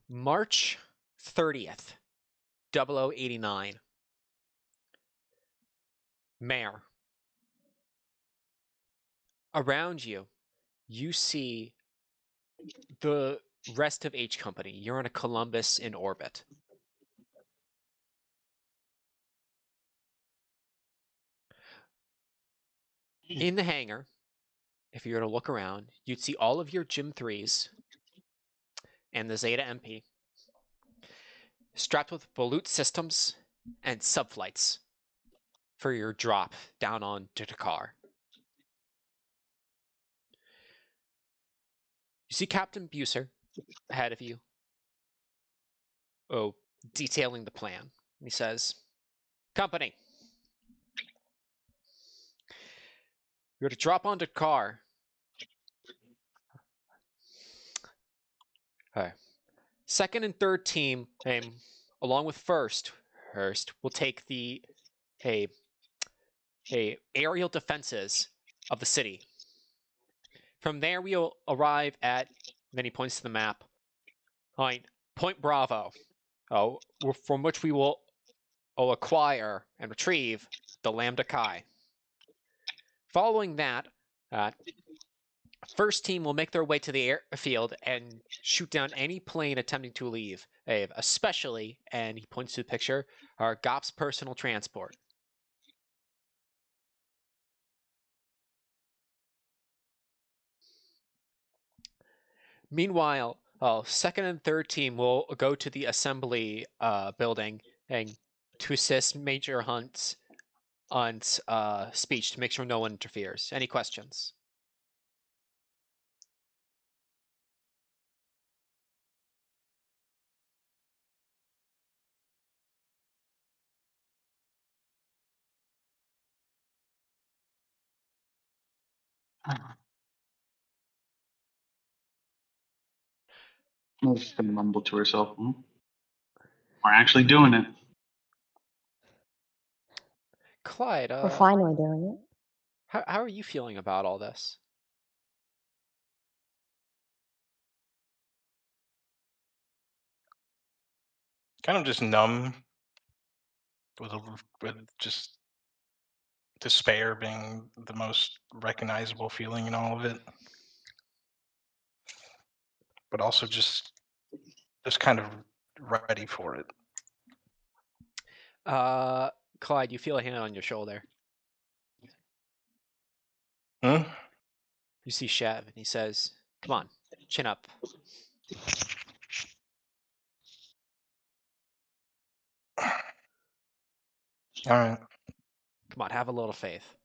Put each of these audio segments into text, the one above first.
March 30th, 0089. Mayor. Around you, you see the rest of H Company. You're on a Columbus in orbit. In the hangar, if you were to look around, you'd see all of your Gym 3s and the Zeta MP strapped with volute systems and subflights for your drop down on Dakar. You see Captain Buser ahead of you, detailing the plan. He says, "Company, you're to drop on Dakar. Second and third team, along with first, will take the aerial defenses of the city. From there, we'll arrive at," then he points to the map, Point Bravo, from which we will acquire and retrieve the Lambda Chi. Following that, first team will make their way to the airfield and shoot down any plane attempting to leave, especially, and he points to the picture, our GOPS personal transport. Meanwhile, second and third team will go to the assembly building and to assist Major Hunt's speech to make sure no one interferes. Any questions? I was just gonna mumble to herself. We're actually doing it. Clyde, We're finally doing it. How are you feeling about all this? Kind of just numb with just despair being the most recognizable feeling in all of it, but also just kind of ready for it. Clyde, you feel a hand on your shoulder. Hmm? You see Chev, and he says, "Come on, chin up." All right. Come on, have a little faith.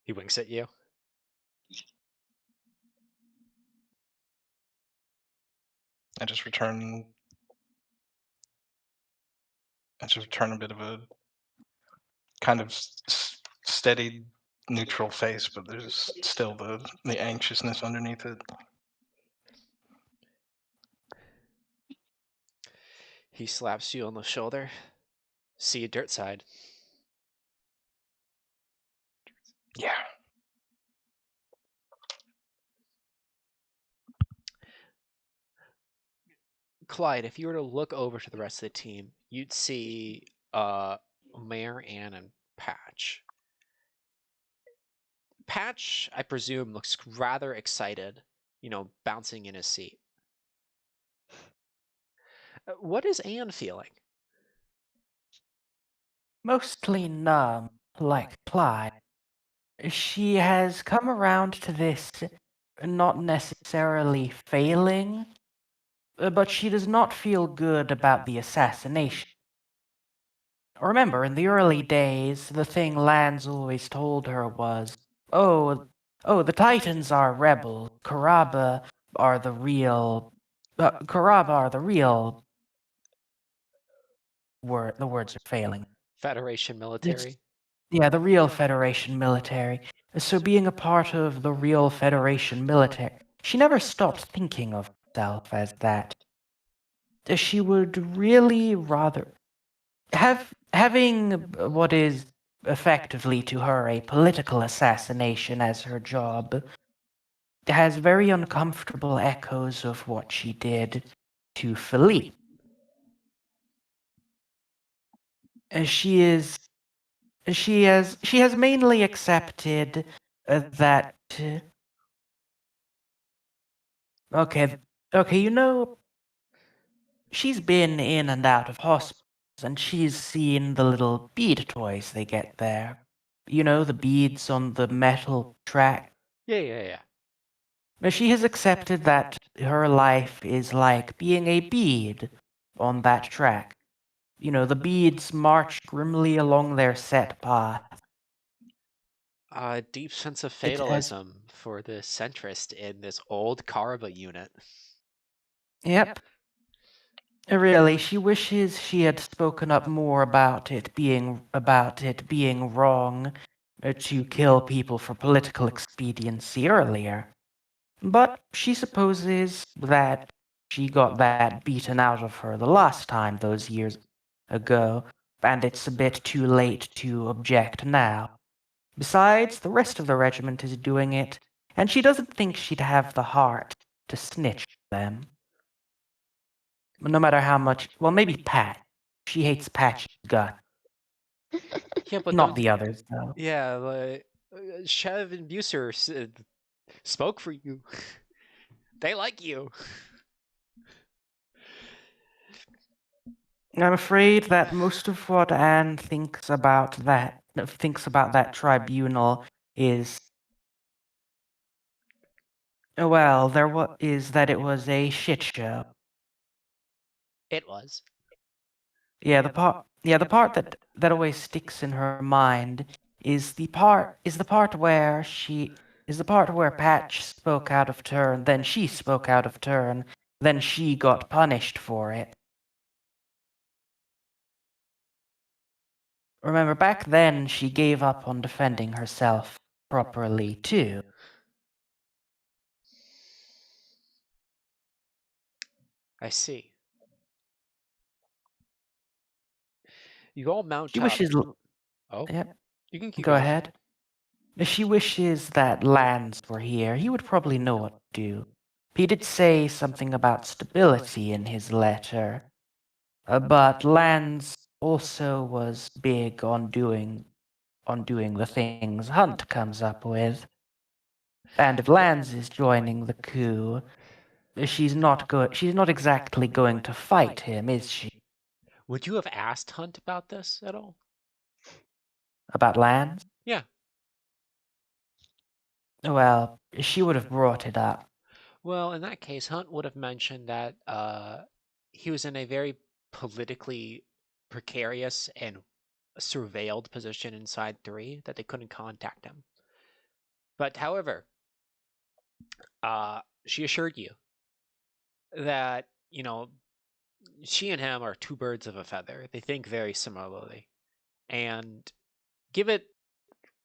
He winks at you. I just return a bit of a kind of steady, neutral face, but there's still the anxiousness underneath it. He slaps you on the shoulder. "See you, dirt side." Yeah. Clyde, if you were to look over to the rest of the team, you'd see Mayor Ann and Patch. Patch, I presume, looks rather excited, bouncing in his seat. What is Anne feeling? Mostly numb, like Clyde. She has come around to this not necessarily failing, but she does not feel good about the assassination. Remember, in the early days, the thing Lance always told her was, oh, the Titans are rebels. Karaba are the real... the words are failing. Federation military? Yeah, the real Federation military. So being a part of the real Federation military, she never stopped thinking of herself as that. She would really rather having what is effectively to her a political assassination as her job has very uncomfortable echoes of what she did. to Philippe. She has mainly accepted that. Okay, you know, she's been in and out of hospitals, and she's seen the little bead toys they get there. You know, the beads on the metal track. Yeah. She has accepted that her life is like being a bead on that track. You know, the beads march grimly along their set path. A deep sense of It has- fatalism for the centrist in this old Karva unit. Yep. Really, she wishes she had spoken up more about it being wrong to kill people for political expediency earlier. But she supposes that she got that beaten out of her the last time those years ago, and it's a bit too late to object now. Besides, the rest of the regiment is doing it, and she doesn't think she'd have the heart to snitch them. No matter how much, well, maybe Pat. She hates Pat's gut. Yeah, but Not the others, though. Yeah, like Chev and Buser spoke for you. They like you. I'm afraid that most of what Anne thinks about that tribunal is, well, is that it was a shit show. It was. Yeah, the part that always sticks in her mind is the part where Patch spoke out of turn, then she spoke out of turn, then she got punished for it. Remember, back then she gave up on defending herself properly too. I see. You all mount She up. wishes. Oh, Yep. you can keep Go going. ahead. She wishes that Lance were here. He would probably know what to do. He did say something about stability in his letter. But Lance also was big on doing the things Hunt comes up with. And if Lance is joining the coup, she's not exactly going to fight him, is she? Would you have asked Hunt about this at all? About Lance? Yeah. Well, she would have brought it up. Well, in that case, Hunt would have mentioned that he was in a very politically precarious and surveilled position inside 3, that they couldn't contact him. But however, she assured you that, she and him are two birds of a feather. They think very similarly. And give it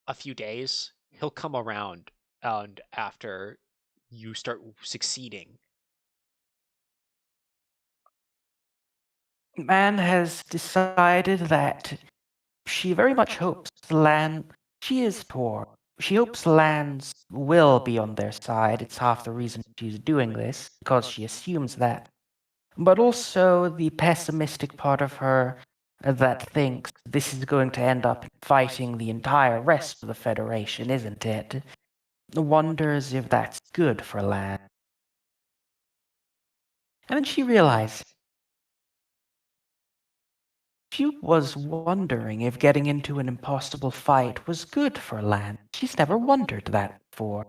a few days, he'll come around, and after you start succeeding. Anne has decided that she very much hopes she is poor. She hopes Lance will be on their side. It's half the reason she's doing this, because she assumes that. But also the pessimistic part of her that thinks this is going to end up fighting the entire rest of the Federation, isn't it? Wonders if that's good for Lance. And then she realized she was wondering if getting into an impossible fight was good for Lance. She's never wondered that before.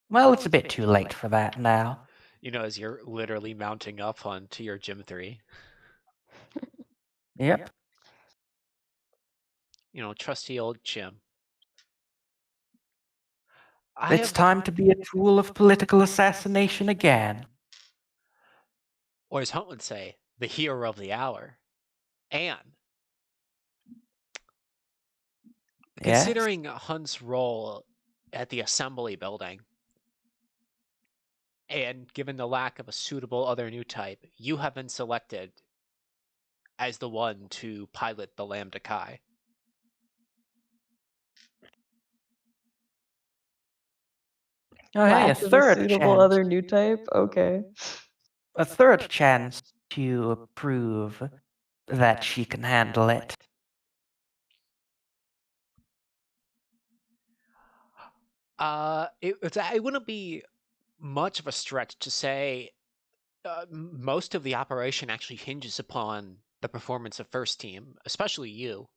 Well, it's a bit too late for that now. As you're literally mounting up onto your Gym 3. Yep. Trusty old Jim. It's time to be a tool of political assassination again. Or as Hunt would say, the hero of the hour. And Yes? considering Hunt's role at the assembly building, and given the lack of a suitable other new type, you have been selected as the one to pilot the Lambda Chi. Oh, hey, a Lack of a third suitable chance. other new type? Okay. A third chance to prove that she can handle it. It wouldn't be much of a stretch to say most of the operation actually hinges upon the performance of first team, especially you.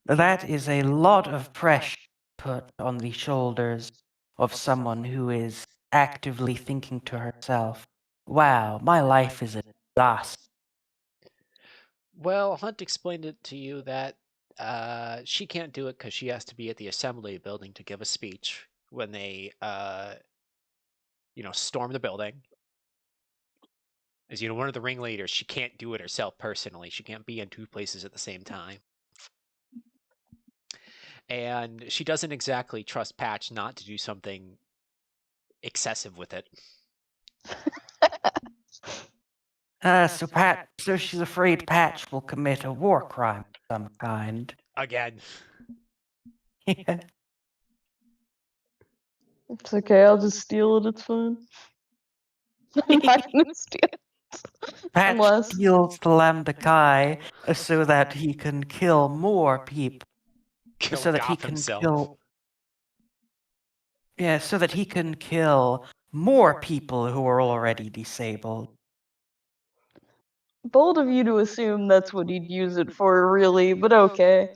That is a lot of pressure put on the shoulders of someone who is actively thinking to herself, wow, my life is a disaster. Well, Hunt explained it to you that she can't do it because she has to be at the assembly building to give a speech when they, storm the building. As one of the ringleaders, she can't do it herself personally. She can't be in two places at the same time. And she doesn't exactly trust Patch not to do something excessive with it. So she's afraid Patch will commit a war crime of some kind. Again. Yeah. It's okay, I'll just steal it, it's fine. I'm not gonna steal it. Patch Unless steals the Lambda Chi so that he can kill more people. So that he Goff can himself. kill. Yeah, so that he can kill more people who are already disabled. bold of you to assume that's what he'd use it for, really, but okay.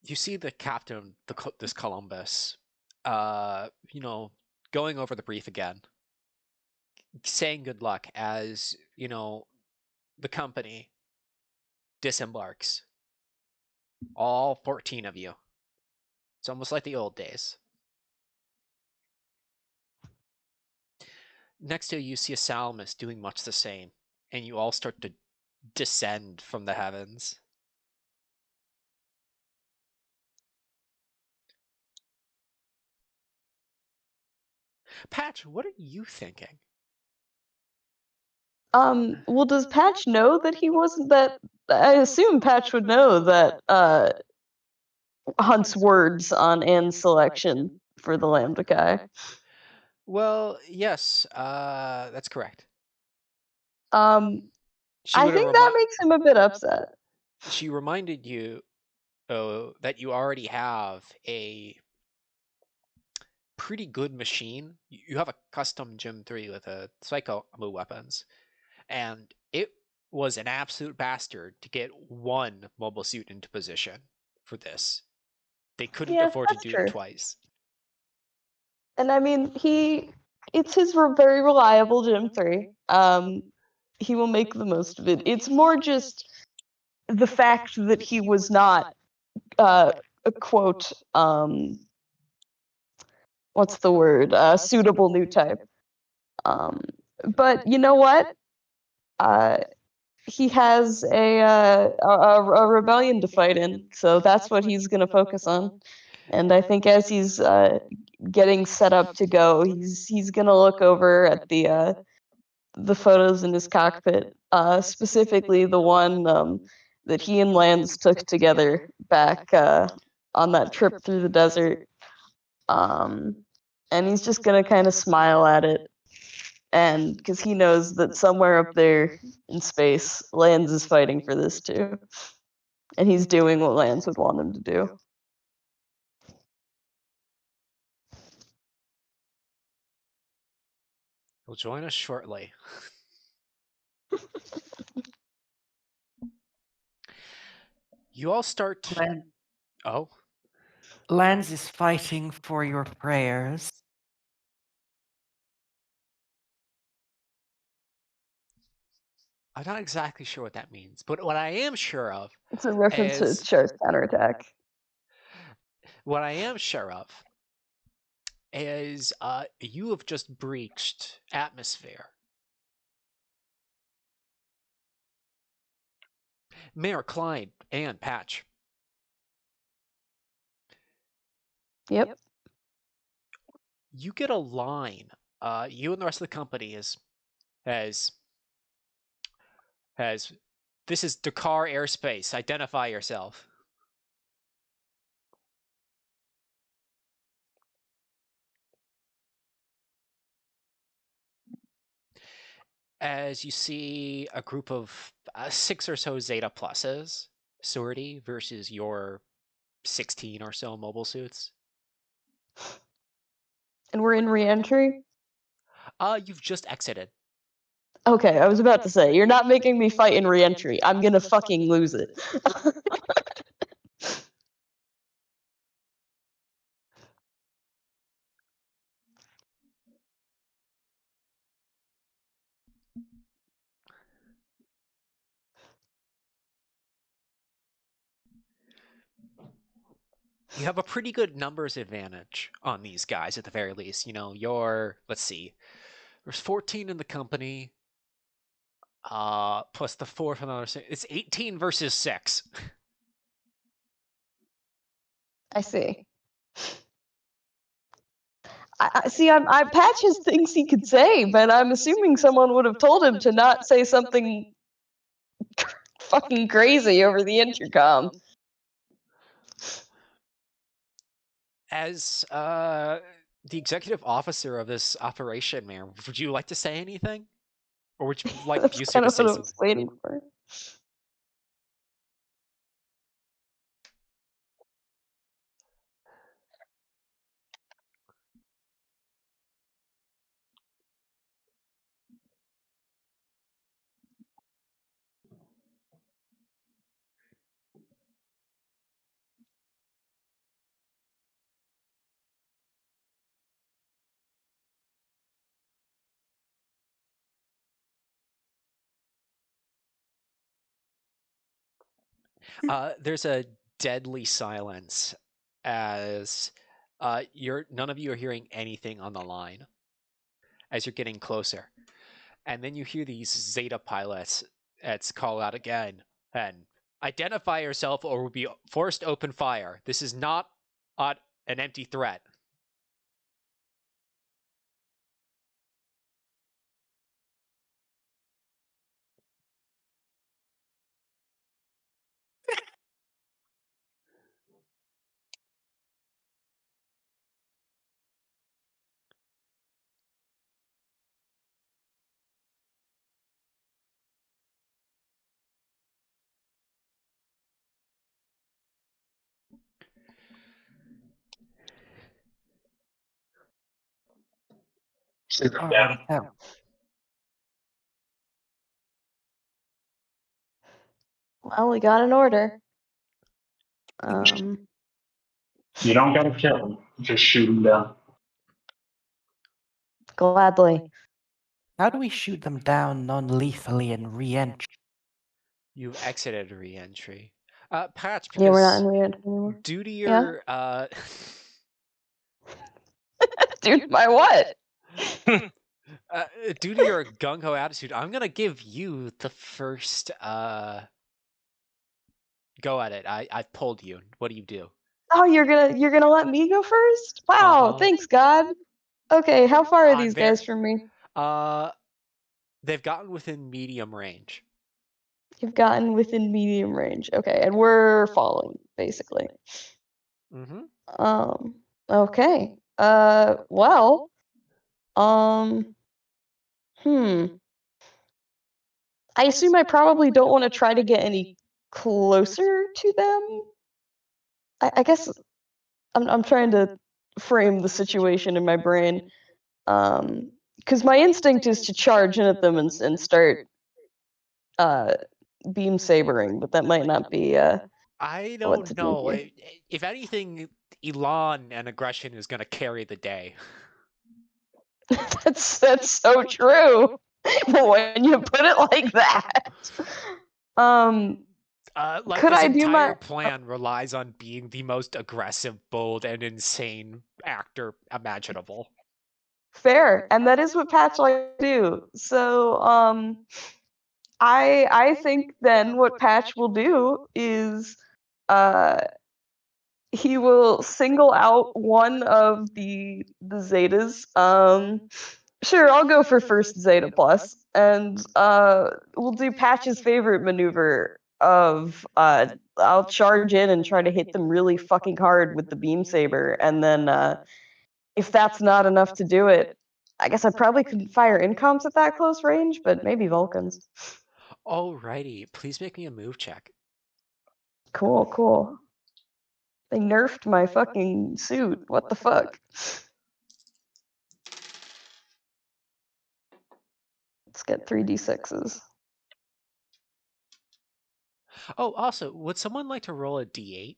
You see the captain, this Columbus, going over the brief again, saying good luck as, the company disembarks. All 14 of you. It's almost like the old days. Next to you see a Salamis doing much the same, and you all start to descend from the heavens. Patch, what are you thinking? Well, does Patch know that he wasn't that? I assume Patch would know that, Hunt's words on Anne's selection for the Lambda Chi. Well, yes, that's correct. She I would have think that makes him a bit upset. She reminded you that you already have a pretty good machine. You have a custom Gym 3 with a Psycho weapons, and it was an absolute bastard to get one mobile suit into position for this. They couldn't Yeah, afford to that's do true. it twice. And I mean, it's his very reliable Gym 3. He will make the most of it. It's more just the fact that he was not, a quote, what's the word? Suitable new type. But you know what? He has a rebellion to fight in, so that's what he's going to focus on. And I think as he's getting set up to go, he's going to look over at the photos in his cockpit, specifically the one that he and Lance took together back on that trip through the desert. And he's just going to kind of smile at it. And because he knows that somewhere up there in space, Lance is fighting for this too. And he's doing what Lance would want him to do. He'll join us shortly. You all start. Oh? Lance is fighting for your prayers. I'm not exactly sure what that means, but what I am sure of It's a reference to is Char's counterattack. what I am sure of is you have just breached atmosphere. Mayor Klein and Patch. Yep. You get a line you and the rest of the company has this is Dakar airspace. Identify yourself. As you see a group of 6 or so Zeta Pluses sortie versus your 16 or so mobile suits. And we're in re-entry? You've just exited. Okay, I was about to say, you're not making me fight in re-entry. I'm gonna fucking lose it. You have a pretty good numbers advantage on these guys at the very least. You know, let's see, there's 14 in the company, plus the 4 from another. It's 18 versus 6. I see. I see. I Patch has things he could say, but I'm assuming someone would have told him to not say something fucking crazy over the intercom. As the executive officer of this operation, Mayor, would you like to say anything, or would you like That's Bucer kind to of say what I something? was waiting for. There's a deadly silence as none of you are hearing anything on the line as you're getting closer. And then you hear these Zeta pilots that's call out again and identify yourself or will be forced to open fire. This is not an empty threat. Alrighty, so Well, we got an order. You don't gotta kill him. Just shoot him down. Gladly. how do we shoot them down non-lethally and re-entry? You've exited re-entry. Patch, Yeah, we're not because in re-entry anymore. due to Yeah? your Dude, my what? due to your gung-ho attitude, I'm gonna give you the first go at it. I've pulled you. What do you do? Oh, you're gonna let me go first? Wow, Uh-huh. thanks, God. Okay, how far are I'm these guys from me? They've gotten within medium range. You've gotten within medium range. Okay, and we're following, basically. Mm-hmm. Okay. Well, I assume I probably don't want to try to get any closer to them. I guess I'm trying to frame the situation in my brain. Because my instinct is to charge in at them and start beam sabering, but that might not be I what to don't do know. here. If anything, Elon and aggression is gonna carry the day. That's so true. When you put it like that. Like Could this I do entire my plan relies on being the most aggressive, bold, and insane actor imaginable. fair? And that is what Patch like to do. So I think then what Patch will do is he will single out one of the Zetas Sure, I'll go for first Zeta Plus, and we'll do Patch's favorite maneuver of I'll charge in and try to hit them really fucking hard with the beam saber, and then if that's not enough to do it, I guess I probably couldn't fire incoms at that close range, but maybe Vulcans. Alrighty, please make me a move check. Cool, cool. They nerfed my fucking suit. What the fuck? Let's get 3d6s. Oh, also, would someone like to roll a d8?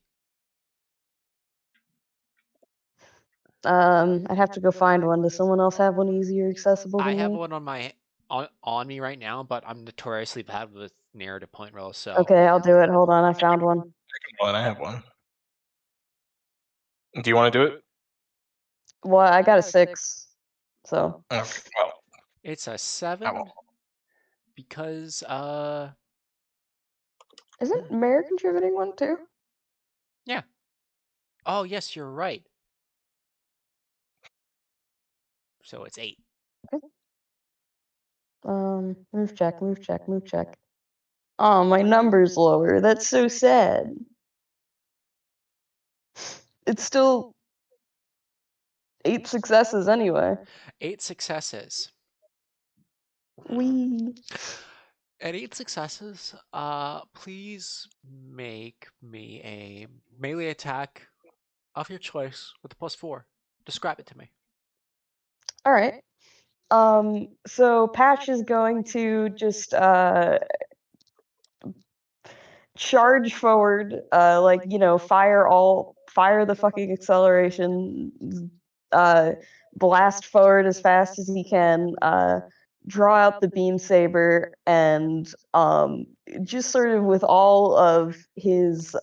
I'd have to go find one. Does someone else have one easier accessible than I have me? one on my on me right now, but I'm notoriously bad with narrative point rolls. So Okay, I'll do it. Hold on, I found one. I can roll it. I have one. Do you want to do it? Well, I got a 6, so. Okay. Well, it's a I 7 won't. because Isn't Mare contributing one too? yeah. Oh yes, you're right. So it's 8. Move check, move check, move check. Oh, my number's lower. That's so sad. It's still 8 successes anyway. 8 successes. Wee. At 8 successes, please make me a melee attack of your choice with a +4. Describe it to me. All right. So Patch is going to just charge forward, like, you know, fire the fucking acceleration, blast forward as fast as he can, draw out the beam saber, and just sort of with all of his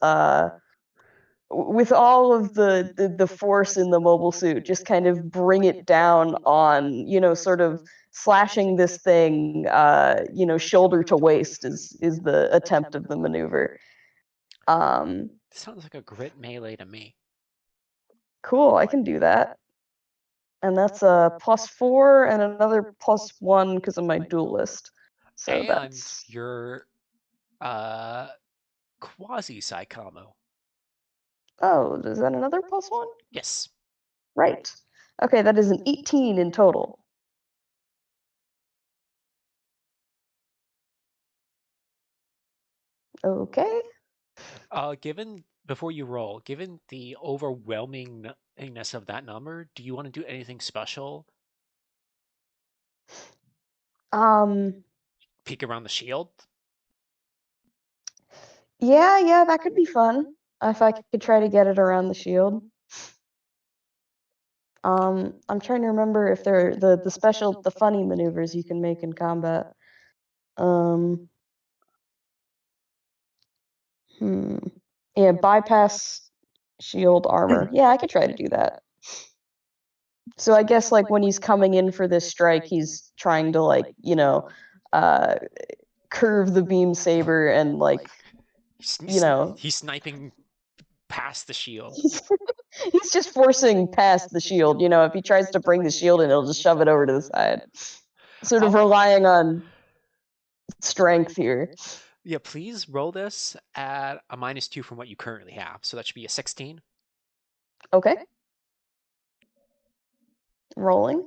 with all of the force in the mobile suit, just kind of bring it down on, you know, sort of slashing this thing, you know, shoulder to waist is the attempt of the maneuver. This sounds like a grit melee to me. Cool, I can do that. And that's a +4 and another +1 because of my duelist. So And that's your quasi Psychomo. oh, is that another +1? Yes. Right. Okay, that is an 18 in total. Okay. Given before you roll, given the overwhelmingness of that number, do you want to do anything special? Peek around the shield? Yeah, that could be fun if I could try to get it around the shield. I'm trying to remember if they're the special, the funny maneuvers you can make in combat. Yeah, bypass shield armor. Yeah, I could try to do that. So I guess like when he's coming in for this strike, he's trying to, like, you know, curve the beam saber and, like, you know, He's sniping past the shield. he's just forcing past the shield. You know, if he tries to bring the shield in, he'll just shove it over to the side. Sort of relying on strength here. Yeah, please roll this at a -2 from what you currently have. So that should be a 16. Okay. Rolling.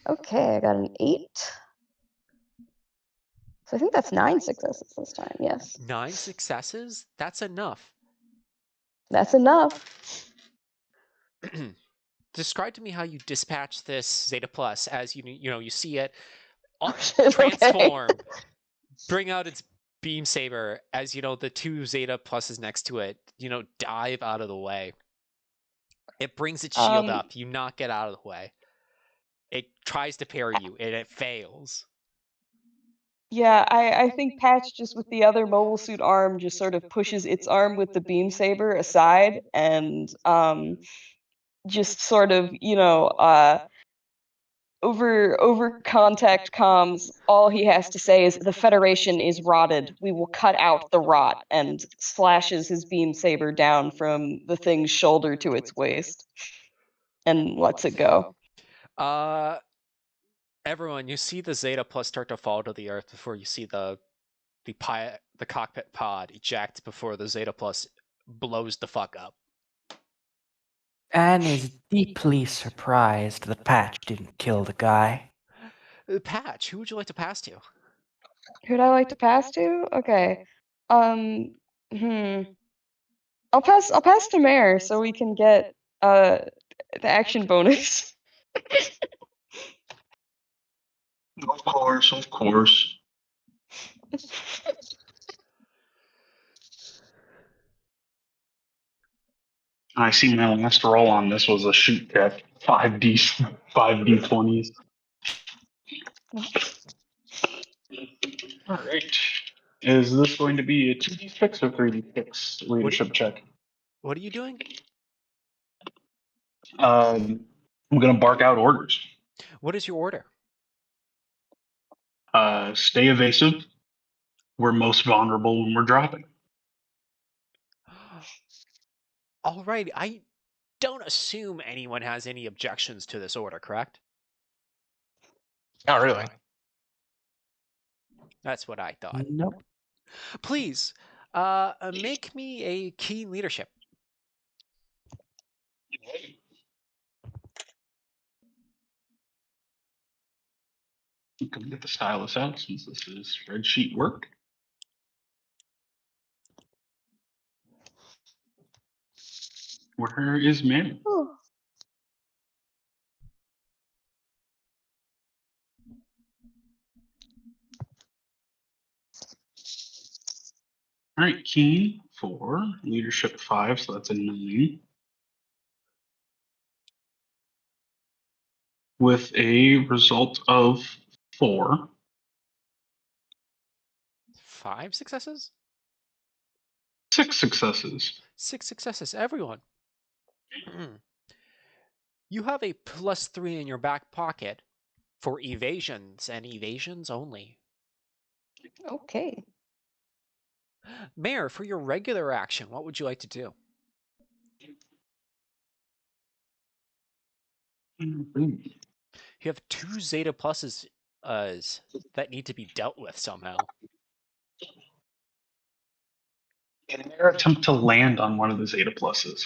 Okay, I got an 8. So I think that's 9 successes this time, yes. 9 successes? That's enough. That's enough. Describe to me how you dispatch this Zeta Plus as you see it Shit, transform, okay. bring out its beam saber as the 2 Zeta Pluses next to it, dive out of the way. It brings its shield up. You knock it out of the way. It tries to parry you, and it fails. Yeah, I think Patch, just with the other mobile suit arm, just sort of pushes its arm with the beam saber aside and just sort of, over contact comms, all he has to say is the Federation is rotted. We will cut out the rot, and slashes his beam saber down from the thing's shoulder to its waist and lets it go. Everyone, you see the Zeta Plus start to fall to the earth before you see the cockpit pod eject before the Zeta Plus blows the fuck up. Anne is deeply surprised the patch didn't kill the guy. Patch, who would you like to pass to? Who'd I like to pass to? Okay. I'll pass to Mare so we can get the action bonus. Of course, of course. I see my last roll on this was a shoot tech. 5d20s. All right. Is this going to be a 2d6 or 3d6 leadership check? What are you doing? I'm going to bark out orders. What is your order? Stay evasive. We're most vulnerable when we're dropping. All right, I don't assume anyone has any objections to this order, correct? Not really. That's what I thought. Nope. Please, make me a key leadership. You can get the stylus out since this is spreadsheet work. Where is Manny? Oh. All right, Keen for leadership 5, so that's a 9. With a result of 4. 5 successes? 6 successes. 6 successes, everyone. You have a +3 in your back pocket for evasions and evasions only. Okay. Mayor, for your regular action, what would you like to do? You have 2 Zeta Pluses that need to be dealt with somehow. In their attempt to land on one of the Zeta Pluses.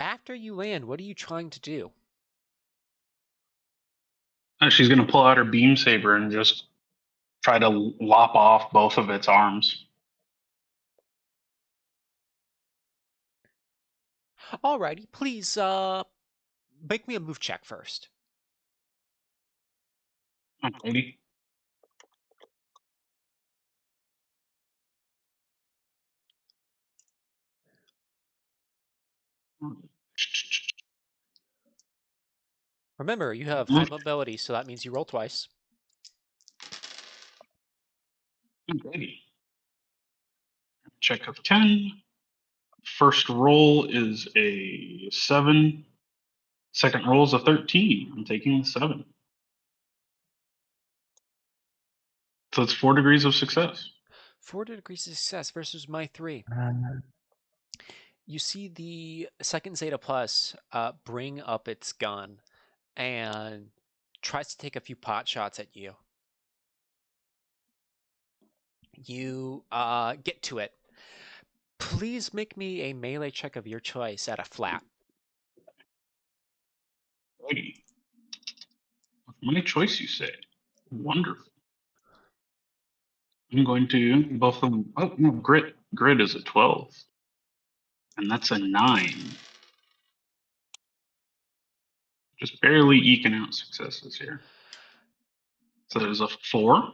After you land, what are you trying to do? She's going to pull out her beam saber and just try to lop off both of its arms. Alrighty, please make me a move check first. Alrighty. Remember, you have high mobility, so that means you roll twice. Alrighty. Check of 10. First roll is a 7. Second roll is a 13. I'm taking the 7. So it's 4 degrees of success. 4 degrees of success versus my 3. You see the second Zeta Plus bring up its gun and tries to take a few pot shots at you. You get to it. Please make me a melee check of your choice at a flat. Righty. My choice, you say. Wonderful. I'm going to both of them. Oh no, grit. Grit is a 12, and that's a 9. Just barely eking out successes here. So there's a 4.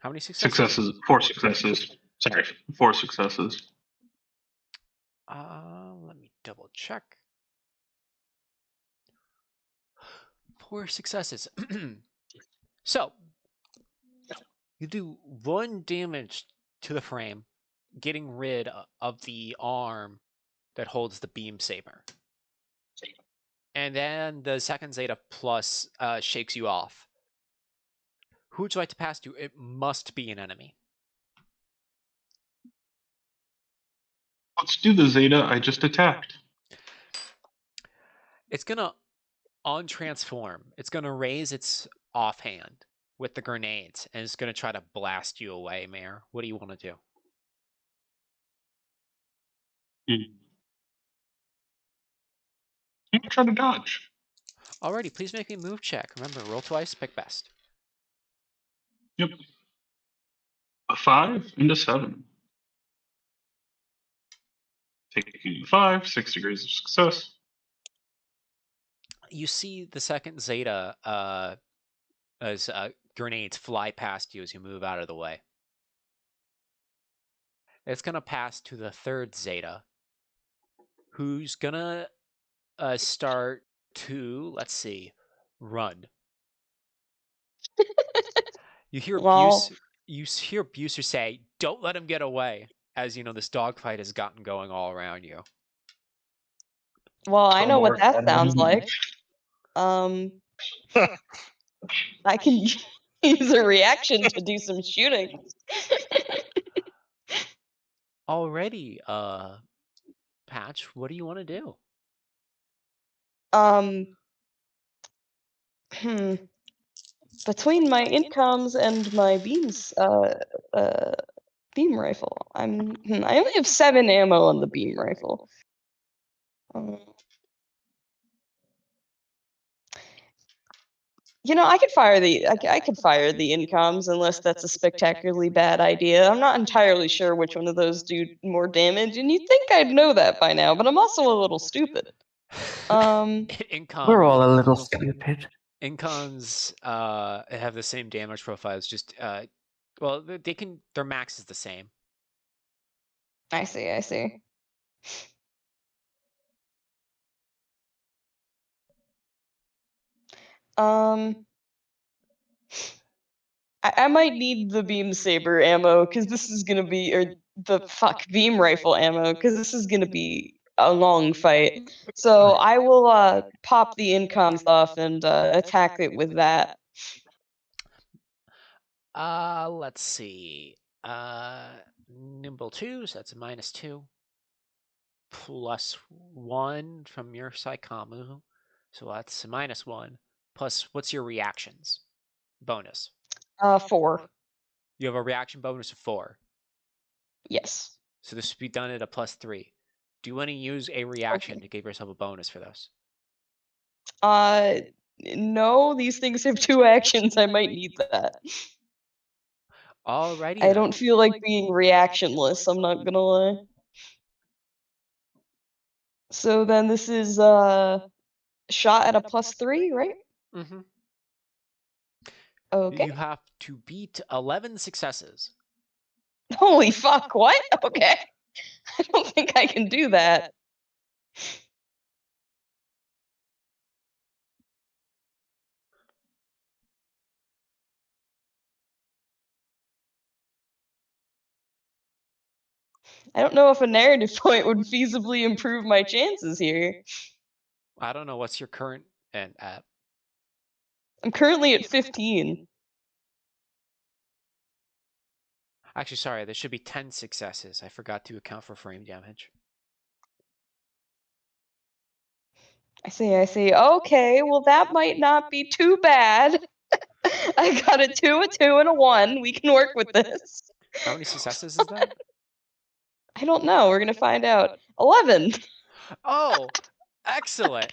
How many successes? 4 successes. Sorry, 4 successes. Let me double check. 4 successes. So, You do 1 damage to the frame, getting rid of the arm that holds the beam saber. And then the second Zeta plus shakes you off. Who would you like to pass to? It must be an enemy. Let's do the Zeta I just attacked. It's gonna untransform. It's gonna raise its offhand with the grenades, and it's gonna try to blast you away, Mayor. What do you want to do? I'm gonna try to dodge. Alrighty, please make me a move check. Remember, roll twice, pick best. Yep. A 5 and a 7. Taking 5, 6 degrees of success. You see the second Zeta as grenades fly past you as you move out of the way. It's gonna pass to the third Zeta, who's gonna start to, let's see, run. You hear Well- Buser say, "Don't let him get away," as you know this dogfight has gotten going all around you. Well, I know what that sounds like. Hmm. I can use a reaction to do some shooting. Already, Patch, what do you want to do? Between my incomes and my beams, beam rifle, I only have 7 ammo on the beam rifle. You know, I could fire I could fire the incoms unless that's a spectacularly bad idea. I'm not entirely sure which one of those do more damage, and you'd think I'd know that by now, but I'm also a little stupid. We're all a little stupid. Incoms have the same damage profiles, just well, they can, their max is the same. I see. I might need the beam saber ammo because this is gonna be, or the beam rifle ammo because this is gonna be a long fight. So I will pop the incoms off and attack it with that. Let's see. Nimble 2, so that's a -2. +1 from your Saikamu, so that's a -1. Plus, what's your reactions bonus? 4. You have a reaction bonus of 4. Yes. So this should be done at a +3. Do you want to use a reaction to give yourself a bonus for those? No, these things have 2 actions. I might need that. Alrighty. I don't feel like being reactionless, I'm not gonna lie. So then this is shot at a +3, right? Mm-hmm. Okay. You have to beat 11 successes. Holy fuck, what? Okay. I don't think I can do that. I don't know if a narrative point would feasibly improve my chances here. I don't know what's your current and at. I'm currently at 15. Actually, sorry, there should be 10 successes. I forgot to account for frame damage. I see. Okay, well that might not be too bad. I got a 2, a 2, and a 1. We can work with this. How many successes is that? I don't know. We're gonna find out. 11. Oh, excellent.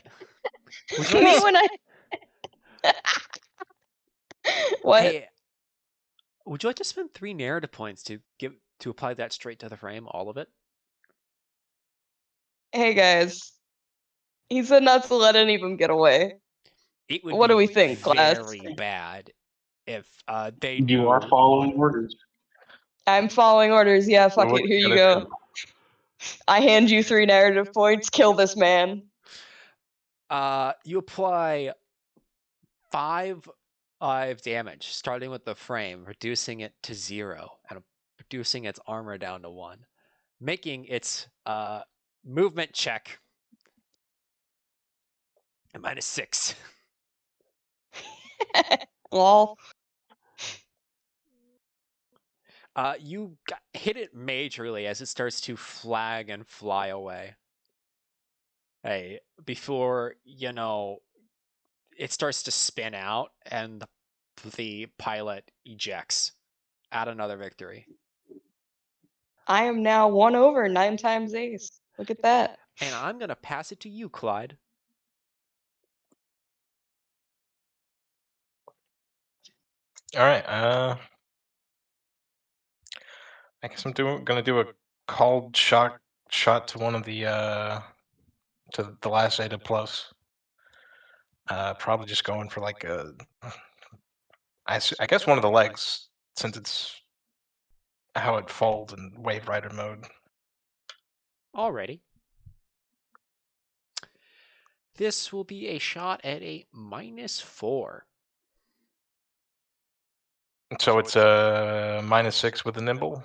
Would you Me like to, when I. What? hey, would you like to spend 3 narrative points to apply that straight to the frame, all of it? Hey guys. He said not to let any of them get away. It would What be do we think, class? very bad if they You knew. are following orders. I'm following orders. Yeah, fuck Do it. what Here you you gotta go. I hand you 3 narrative points. Kill this man. You apply 5 5 damage, starting with the frame, reducing it to 0, and reducing its armor down to 1, making its movement check a -6. Lol. You hit it majorly as it starts to flag and fly away. Hey, before, it starts to spin out and the pilot ejects at another victory. I am now 1 over 9 times ace. Look at that. And I'm going to pass it to you, Clyde. All right. I guess I'm gonna do a called shot to one of the to the last Zeta plus. Probably just going for like I guess one of the legs, since it's how it folds in Wave Rider mode. Alrighty. This will be a shot at a -4. So it's a -6 with a nimble.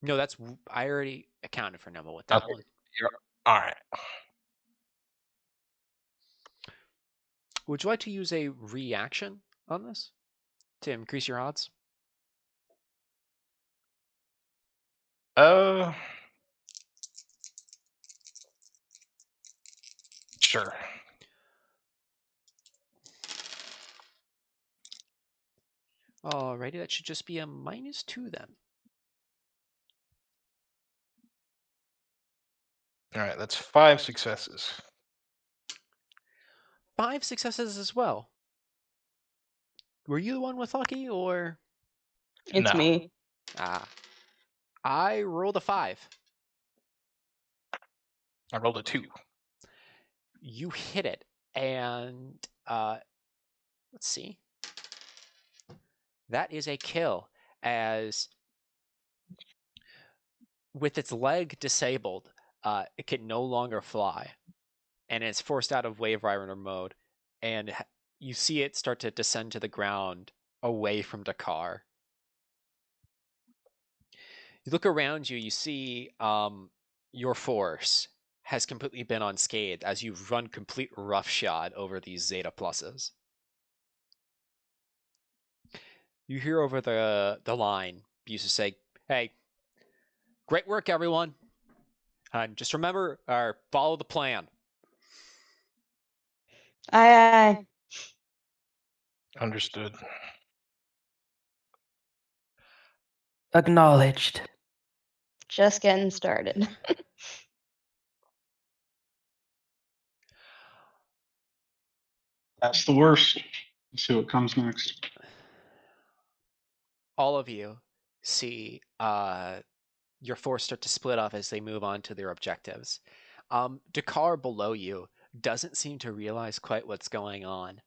No, I already accounted for nimble with that Okay. one. All right. Would you like to use a reaction on this to increase your odds? Sure. Alrighty, that should just be a -2 then. All right, that's 5 successes. 5 successes as well. Were you the one with lucky, or? It's No. me. I rolled a 5. I rolled a 2. You hit it, and let's see. That is a kill, as with its leg disabled, it can no longer fly, and it's forced out of Wave Rider mode, and you see it start to descend to the ground away from Dakar. You look around you, you see your force has completely been unscathed as you've run complete roughshod over these Zeta pluses. You hear over the line, Buse say, "Hey, great work, everyone. And just remember, follow the plan." Aye. Understood. Acknowledged. Just getting started. That's the worst. Let's see what comes next. All of you see your force start to split off as they move on to their objectives. Dakar below you doesn't seem to realize quite what's going on.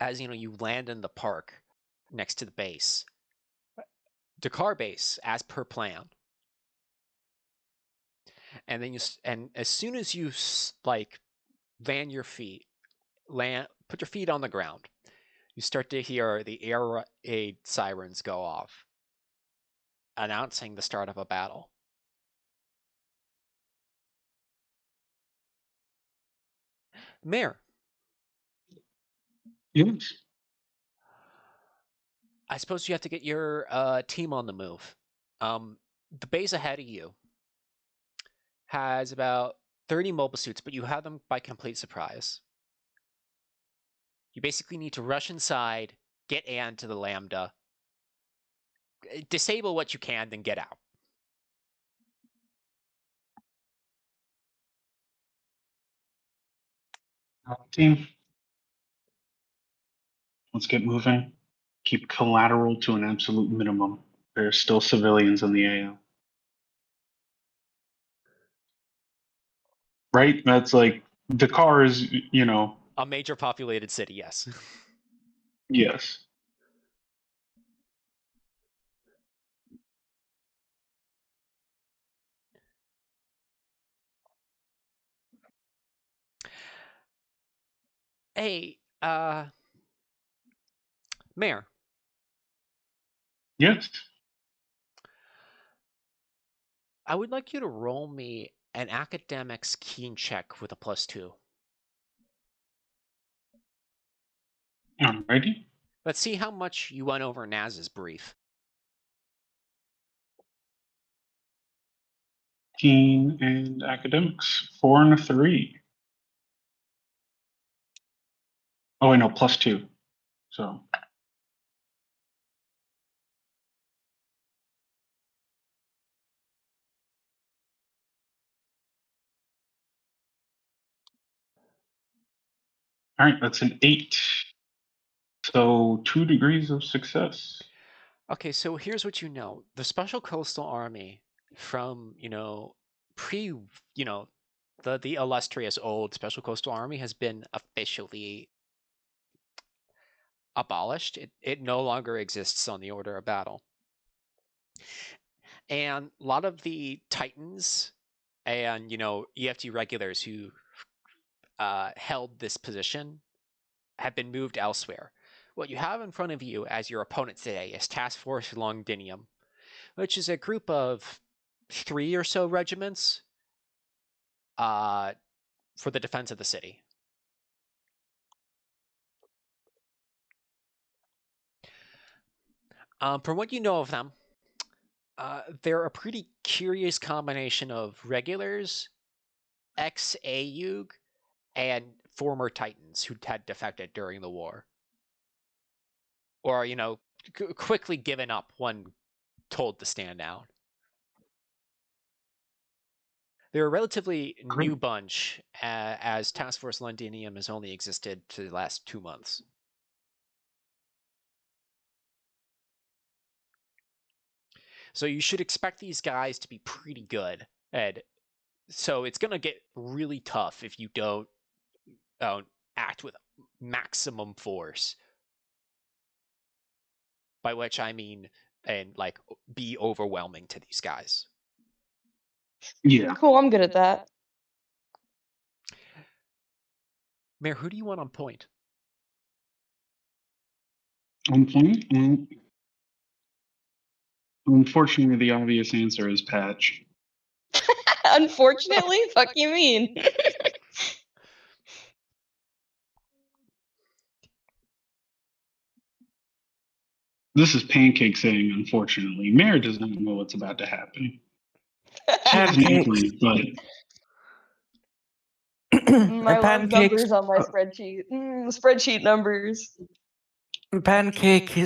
As you land in the park next to the base. Dakar base, as per plan. And then as soon as you land your feet, put your feet on the ground, you start to hear the air aid sirens go off, announcing the start of a battle. Mayor. Yes. I suppose you have to get your team on the move. The base ahead of you has about 30 mobile suits, but you have them by complete surprise. You basically need to rush inside, get Anne to the Lambda, disable what you can, then get out. Team, let's get moving. Keep collateral to an absolute minimum. There are still civilians in the AO. Right? That's like Dakar is, A major populated city, yes. yes. Hey, Mayor, Yes. I would like you to roll me an academics keen check with a +2. Alrighty. Let's see how much you went over Naz's brief. Teen and academics. 4 and a 3. Oh, wait, no, +2. So, all right, that's an 8. So 2 degrees of success. Okay, so here's what you know. The Special Coastal Army from, pre, the illustrious old Special Coastal Army has been officially abolished. It no longer exists on the order of battle. And a lot of the Titans and, EFT regulars who held this position have been moved elsewhere. What you have in front of you as your opponent today is Task Force Longdinium, which is a group of 3 or so regiments for the defense of the city. From what you know of them, they're a pretty curious combination of regulars, ex-AUG, and former Titans who had defected during the war. Or, quickly given up when told to stand down. They're a relatively new bunch, as Task Force Londinium has only existed for the last 2 months. So you should expect these guys to be pretty good, and so it's going to get really tough if you don't act with maximum force. By which I mean, and be overwhelming to these guys. Yeah. Cool, I'm good at that. Mayor, who do you want on point? On point? Unfortunately, the obvious answer is Patch. Unfortunately, fuck you mean. This is Pancake saying, unfortunately. Mare does not know what's about to happen. She has an inkling, but My love numbers on my spreadsheet. Spreadsheet numbers. Pancake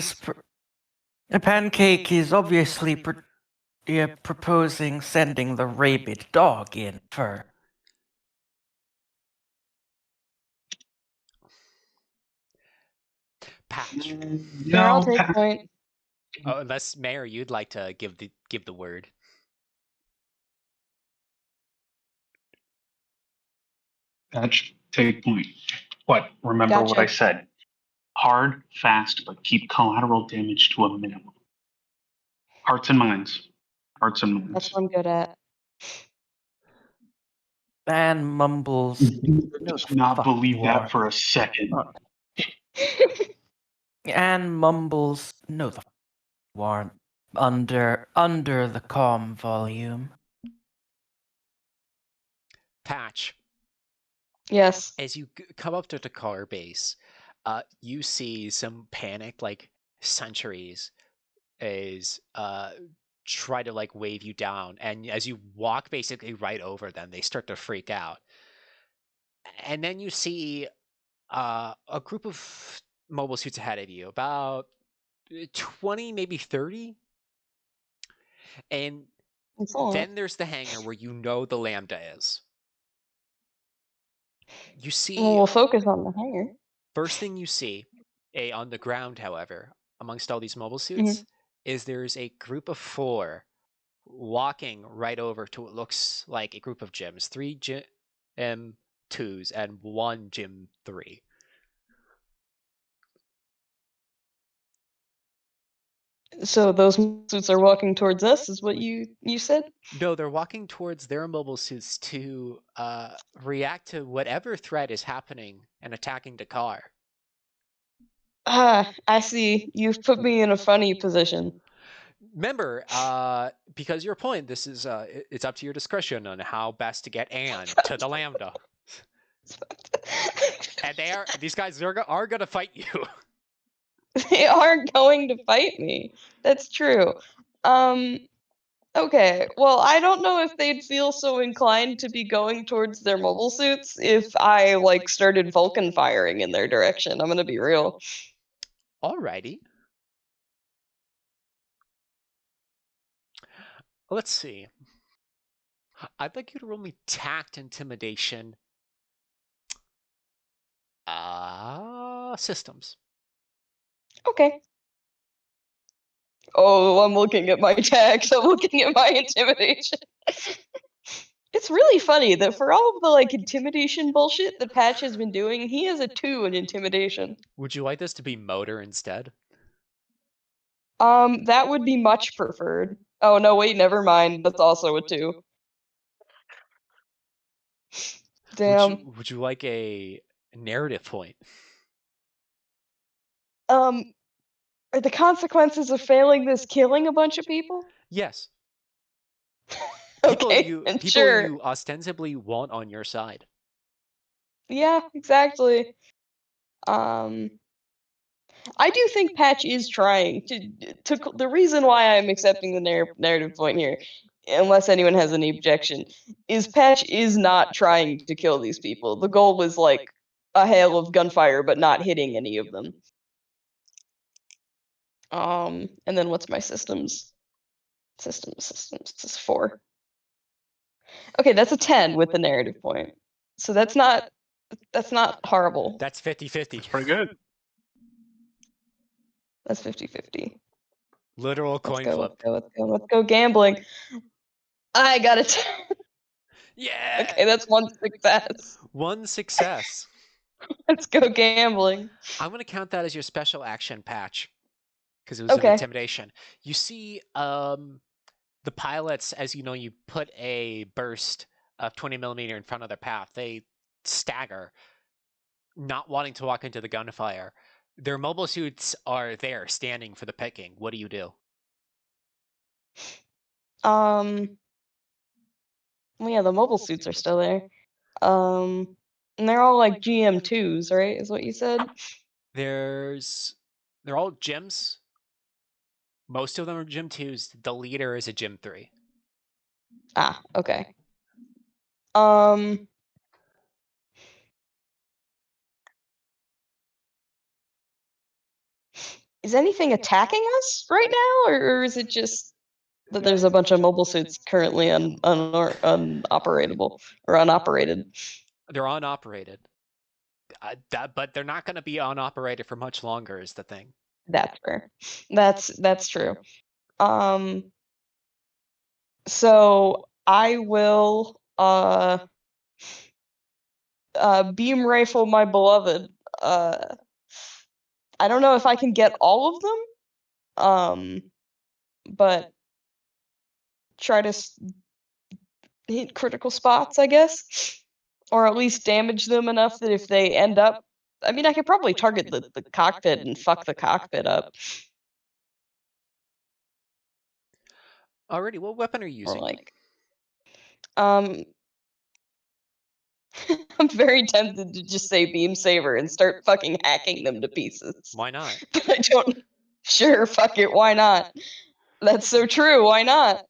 is obviously proposing sending the rabid dog in for. Patch. Sure, I'll take Patch. point. Oh, unless Mayor, you'd like to give the word. Patch, take point. What? Remember what I Gotcha. said. Hard, fast, but keep collateral damage to a minimum. Hearts and minds. Hearts and minds. That's what I'm good at. And mumbles. Does not believe that for a second. And mumbles. No, the warrant under the comm volume. Patch. Yes. As you come up to the car base, you see some panicked sentries is try to wave you down, and as you walk basically right over them, they start to freak out. And then you see a group of mobile suits ahead of you, about 20, maybe 30. And then there's the hangar where the Lambda is. You see. Well, we'll focus on the hangar. First thing you see, on the ground, however, amongst all these mobile suits, is there's a group of 4 walking right over to what looks like a group of gyms. 3 gym 2s and 1 gym 3. So those suits are walking towards us, is what you said? No, they're walking towards their mobile suits to react to whatever threat is happening and attacking the car. I see. You've put me in a funny position. Remember, because your point, this is it's up to your discretion on how best to get Anne to the Lambda. And these guys are gonna fight you. They are going to fight me. That's true. Okay. Well, I don't know if they'd feel so inclined to be going towards their mobile suits if I like started Vulcan firing in their direction. I'm gonna be real. Alrighty. Let's see. I'd like you to roll me tact intimidation. Systems. Okay. Oh, I'm looking at my tax. I'm looking at my intimidation. It's really funny that for all of the like intimidation bullshit that Patch has been doing, he has a 2 in intimidation. Would you like this to be motor instead? That would be much preferred. Oh no, wait, never mind. That's also a 2. Damn. Would you like a narrative point? Are the consequences of failing this killing a bunch of people? Yes. Okay, People sure. you ostensibly want on your side. Yeah, exactly. I do think Patch is trying to. The reason why I'm accepting the narrative point here, unless anyone has any objection, is Patch is not trying to kill these people. The goal was like a hail of gunfire, but not hitting any of them. And then what's my systems? Systems. This is 4. Okay, that's a 10 with the narrative point. So that's not horrible. That's 50-50. It's pretty good. That's 50-50. Literal coin flip. Let's go gambling. I got a 10. Yeah. Okay, that's 1 success. 1 success. Let's go gambling. I'm gonna count that as your special action Patch, because it was Okay. an intimidation. You see, the pilots, as you know, you put a burst of 20mm in front of their path. They stagger, not wanting to walk into the gunfire. Their mobile suits are there, standing for the picking. What do you do? Well, yeah, the mobile suits are still there. And they're all like GM2s, right? Is what you said? They're all gyms. Most of them are Gym 2s. The leader is a Gym 3. Ah, okay. Is anything attacking us right now, or is it just that there's a bunch of mobile suits currently unoperatable or unoperated? They're unoperated. But they're not going to be unoperated for much longer is the thing. That's fair. That's true. So I will beam rifle my beloved. I don't know if I can get all of them. But try to hit critical spots, I guess, or at least damage them enough that if they end up, I mean, I could probably target the cockpit and fuck the cockpit up. Alrighty, what weapon are you Or using? like, I'm very tempted to just say beam saber and start fucking hacking them to pieces. Why not? But I don't. Sure, fuck it. Why not? That's so true. Why not?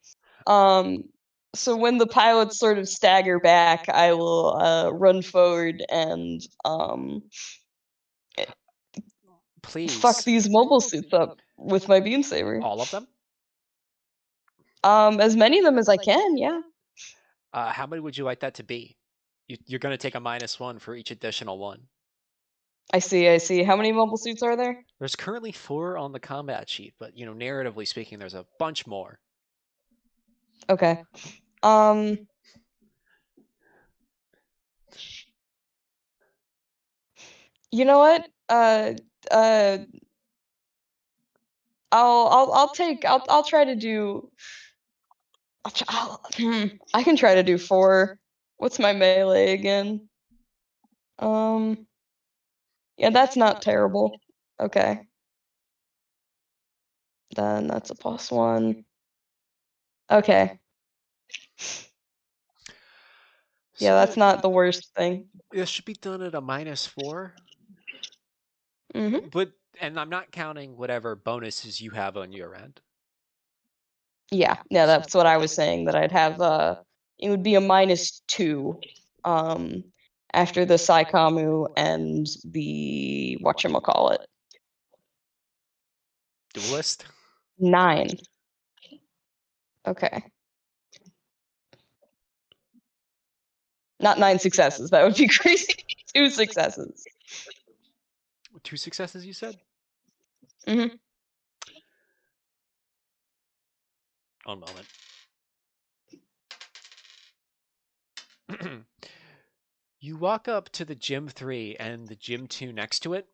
So when the pilots sort of stagger back, I will run forward and Please. fuck these mobile suits up with my beam saber. All of them? As many of them as I can, yeah. How many would you like that to be? You're going to take a -1 for each additional one. I see. How many mobile suits are there? There's currently 4 on the combat sheet, but narratively speaking, there's a bunch more. Okay. You know what? I'll try to do. I can try to do 4. What's my melee again? Yeah, that's not terrible. Okay. Then that's a +1. Okay. Yeah, that's not the worst thing. This should be done at a -4. Mm-hmm. And I'm not counting whatever bonuses you have on your end. Yeah, that's what I was saying, that I'd have it would be a -2 after the Saikamu and the whatchamacallit. Duelist? 9. Okay. Not 9 successes. That would be crazy. 2 successes. 2 successes, you said? Mm-hmm. One moment. You walk up to the Gym 3 and the Gym 2 next to it,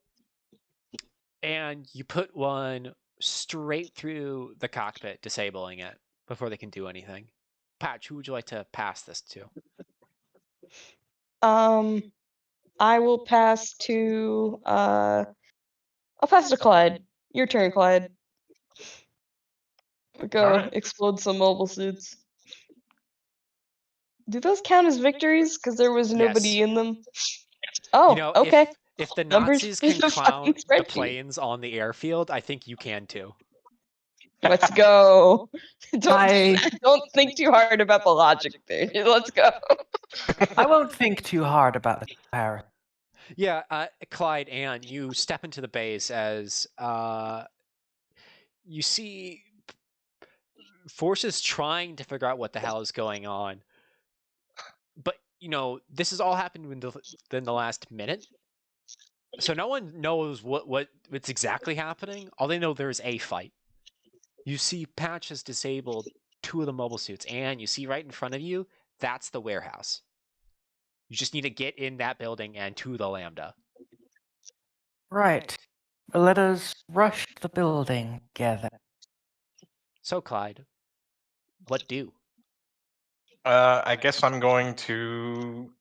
and you put one straight through the cockpit, disabling it before they can do anything. Patch, who would you like to pass this to? I will pass to I'll pass to Clyde. Your turn, Clyde. Go Alright. explode some mobile suits. Do those count as victories? Because there was nobody Yes. in them. Oh, okay. If the Numbers Nazis in can the clown fucking the spreadsheet. planes on the airfield, I think you can too. Let's go. I- Don't think too hard about the logic there. Let's go. I won't think too hard about the comparison. Yeah, Clyde, and you step into the base as you see forces trying to figure out what the hell is going on. But, this has all happened within the last minute. So no one knows what's exactly happening. All they know, there's a fight. You see Patch has disabled 2 of the mobile suits, and you see right in front of you, that's the warehouse. You just need to get in that building and to the Lambda. Right. Let us rush the building together. So, Clyde, what do? I guess I'm going to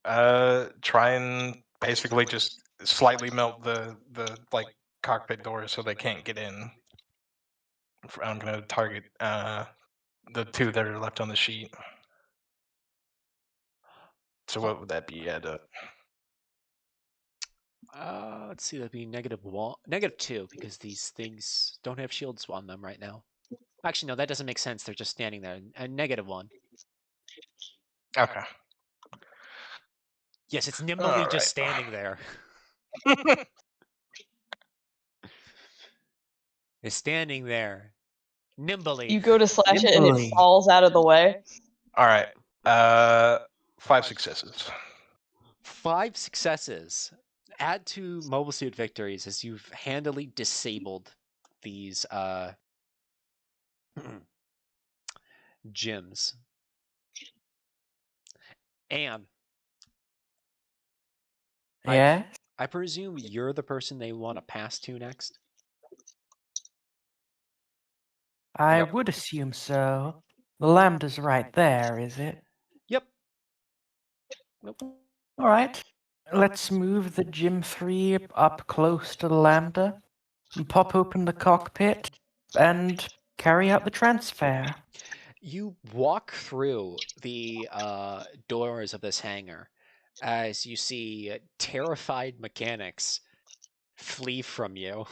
try and basically just slightly melt the like cockpit doors so they can't get in. I'm gonna target the 2 that are left on the sheet. So what would that be at? Let's see, that'd be -2, because these things don't have shields on them right now. Actually, no, that doesn't make sense. They're just standing there. And -1. Okay. Yes, it's nimbly just Alright. standing there. It's standing there. Nimbly. You go to slash it and it Nimbly. falls out of the way. All right. 5 successes. 5 successes. Add to mobile suit victories as you've handily disabled these gyms. Anne, Yeah? I presume you're the person they want to pass to next? I Yep. would assume so. The lambda's right there, is it? Yep. Nope. Alright. Let's move the Gym 3 up close to the lambda, and pop open the cockpit, and carry out the transfer. You walk through the doors of this hangar as you see terrified mechanics flee from you.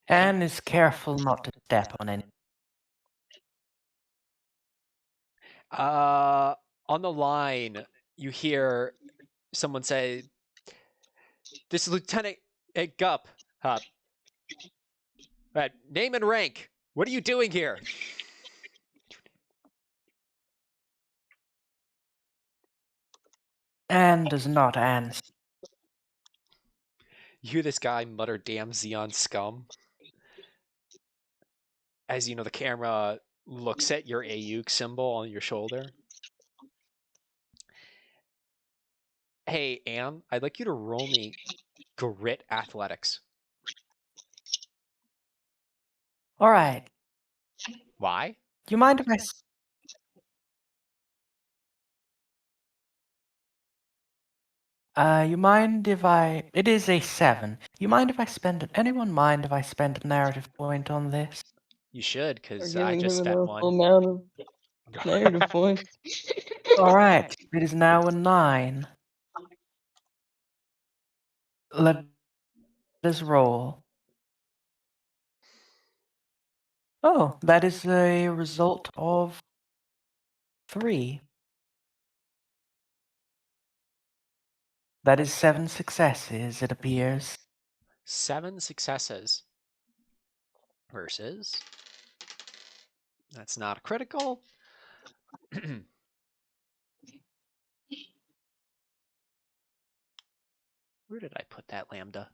Anne is careful not to step on any. On the line, you hear someone say, "This is Lieutenant Gup. Name and rank. What are you doing here?" Anne does not answer. You hear this guy mutter, "Damn Xeon scum," as the camera looks at your AUK symbol on your shoulder. Hey, Anne, I'd like you to roll me grit athletics. Alright. Why? Do you mind if I... You mind if I... It is a 7. You mind if I spend... Anyone mind if I spend a narrative point on this? You should, We're because I giving just him spent an one. amount of narrative points. Alright, it is now a 9. Let us roll. Oh, that is a result of 3. That is 7 successes, it appears. 7 successes. Versus. That's not a critical. Where did I put that lambda?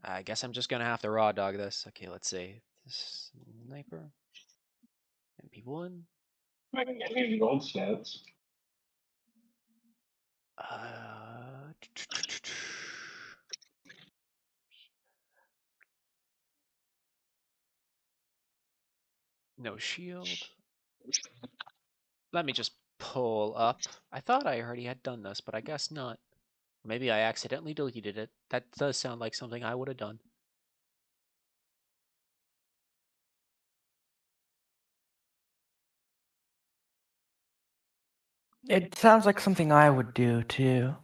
I guess I'm just gonna have to raw dog this. Okay, let's see. Sniper. MP1. I can give you old stats. No shield. Let me just pull up. I thought I already had done this, but I guess not. Maybe I accidentally deleted it. That does sound like something I would have done. It sounds like something I would do, too.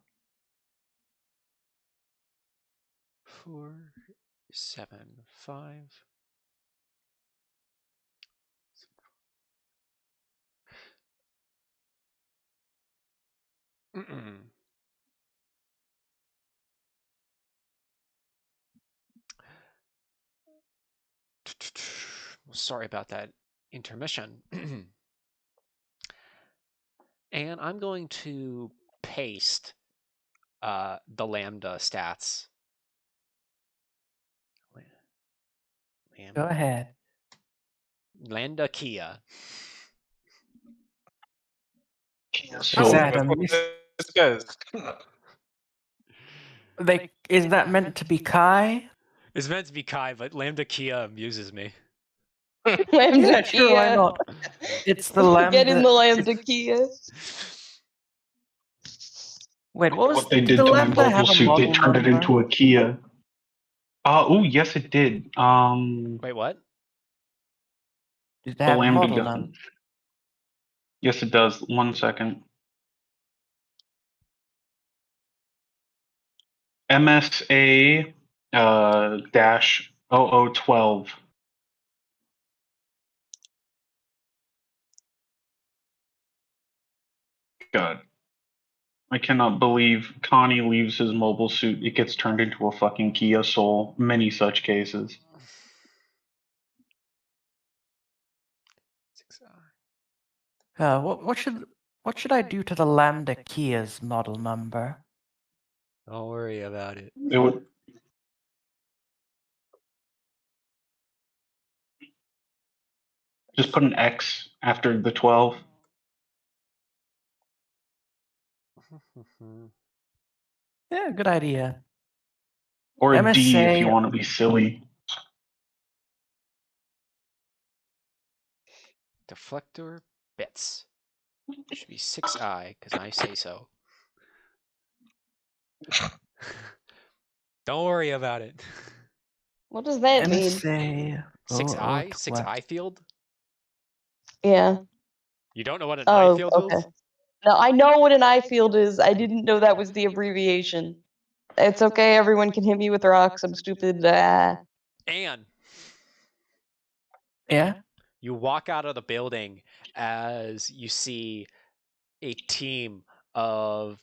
4, 7, 5. Sorry about that intermission. And I'm going to paste the lambda stats. Go ahead. Lambda Kia. So Is that a This guy's- Is that meant to be Kai? It's meant to be Kai, but Lambda Kia amuses me. Lambda Yeah, sure, why Kia. not? It's the lambda. Get in the Lambda Kia. Wait, what was? what they Did did the to my lambda mobile have a suit, they model turned it number? into a Kia. Oh, yes, it did. Wait, what? Did it The have a Lambda model gun. number? Yes, it does. 1 second. MSA dash 0012. God. I cannot believe Connie leaves his mobile suit. It gets turned into a fucking Kia Soul. Many such cases. 6i. What should I do to the lambda Kia's model number? Don't worry about it. It would just put an X after the 12. Yeah, good idea. Or a D if MSA. you want to be silly. Deflector bits. Should be 6i, because I say so. Don't worry about it. What does that mean? MSA. 6i? 0012. 6i field? Yeah. You don't know what an I Oh, field okay. is? No, I know what an I field is. I didn't know that was the abbreviation. It's okay. Everyone can hit me with rocks. I'm stupid. And Yeah. you walk out of the building as you see a team of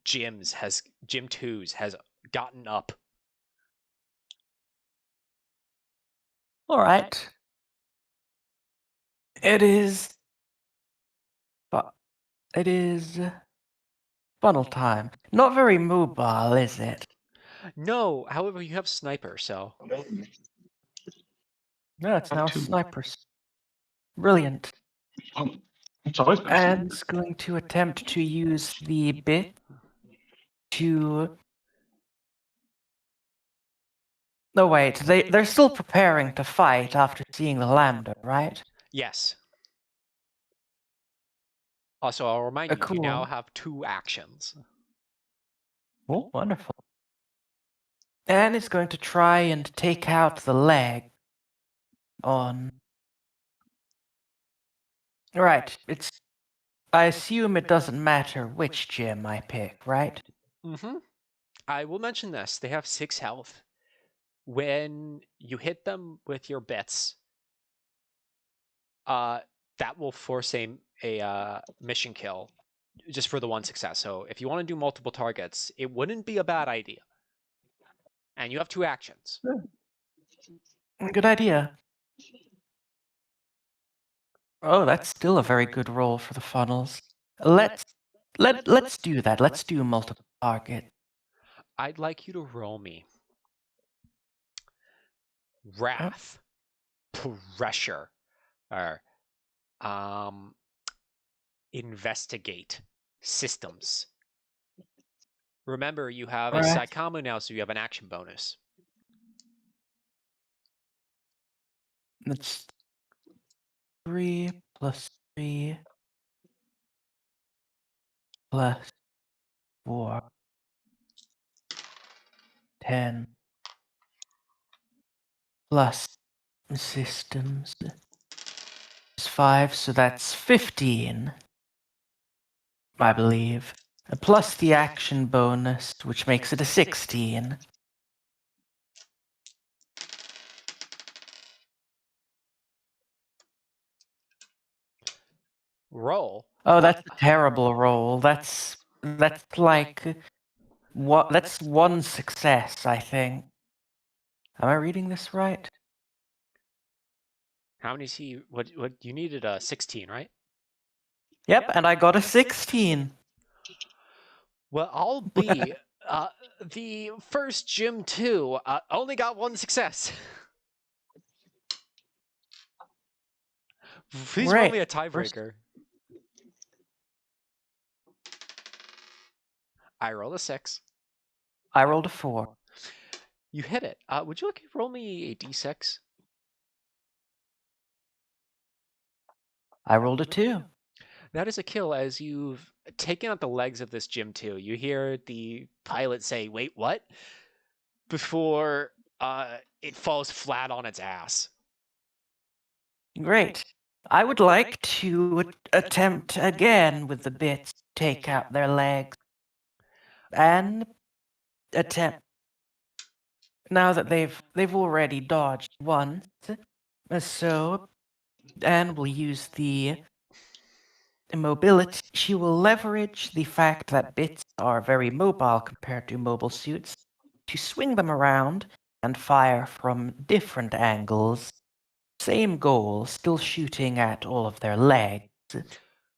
Gym 2s has gotten up. All right. It is funnel time. Not very mobile, is it? No, however, you have sniper, so No, it's Have now two. snipers. Brilliant. It's always been And snipers. going to attempt to use the bit to... No, wait, they're still preparing to fight after seeing the lambda, right? yes. Also, I'll remind you, you now Cool. have 2 actions. Oh, wonderful. Anne is going to try and take out the leg on. Right. I assume it doesn't matter which gym I pick, right? Mm-hmm. I will mention this. They have 6 health. When you hit them with your bits, that will force a mission kill just for the 1 success. So if you want to do multiple targets, it wouldn't be a bad idea. And you have 2 actions. Good idea. Oh, that's still a very good roll for the funnels. Let's do that. Let's do multiple target. I'd like you to roll me Wrath, Pressure, or Investigate Systems. Remember, you have a Alright. Psychomo now, so you have an action bonus. That's 3 plus 3 plus 4. 10 plus systems is 5, so that's 15, I believe. Plus the action bonus, which makes it a 16. Roll. Oh, that's a terrible roll. That's like what? That's 1 success, I think. Am I reading this right? How many is he? What you needed a 16, right? Yep, and I got a 16. Well, I'll be the first gym 2 only got 1 success. Please roll me a tiebreaker. I rolled a 6. I rolled a 4. You hit it. Would you like to roll me a d6? I rolled a 2. That is a kill as you've taken out the legs of this gym 2. You hear the pilot say, "Wait, what?" before it falls flat on its ass. Great. I would like to attempt again with the bits, take out their legs, and attempt. Now that they've already dodged once, so Anne will use the mobility. She will leverage the fact that bits are very mobile compared to mobile suits to swing them around and fire from different angles. Same goal, still shooting at all of their legs.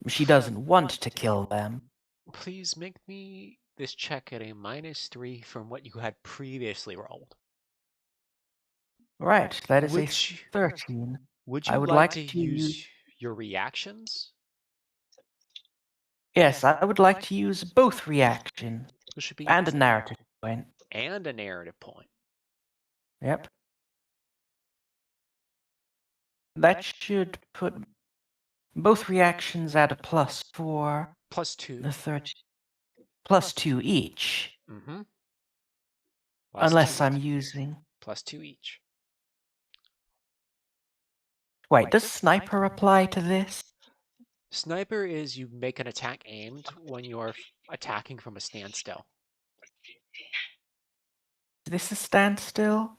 She doesn't want to kill them. Please make me this check at a -3 from what you had previously rolled. Right, that is a Which 13. would I you would like like to to use your reactions? Yes, I would like to use both reaction This should be and a narrative point. and a narrative point. Yep. That should put both reactions at a +4. +2. The 30. +2 each. Mm-hmm. Unless I'm using. +2 each. Wait, does sniper apply to this? Sniper is you make an attack aimed when you are attacking from a standstill. Is this a standstill?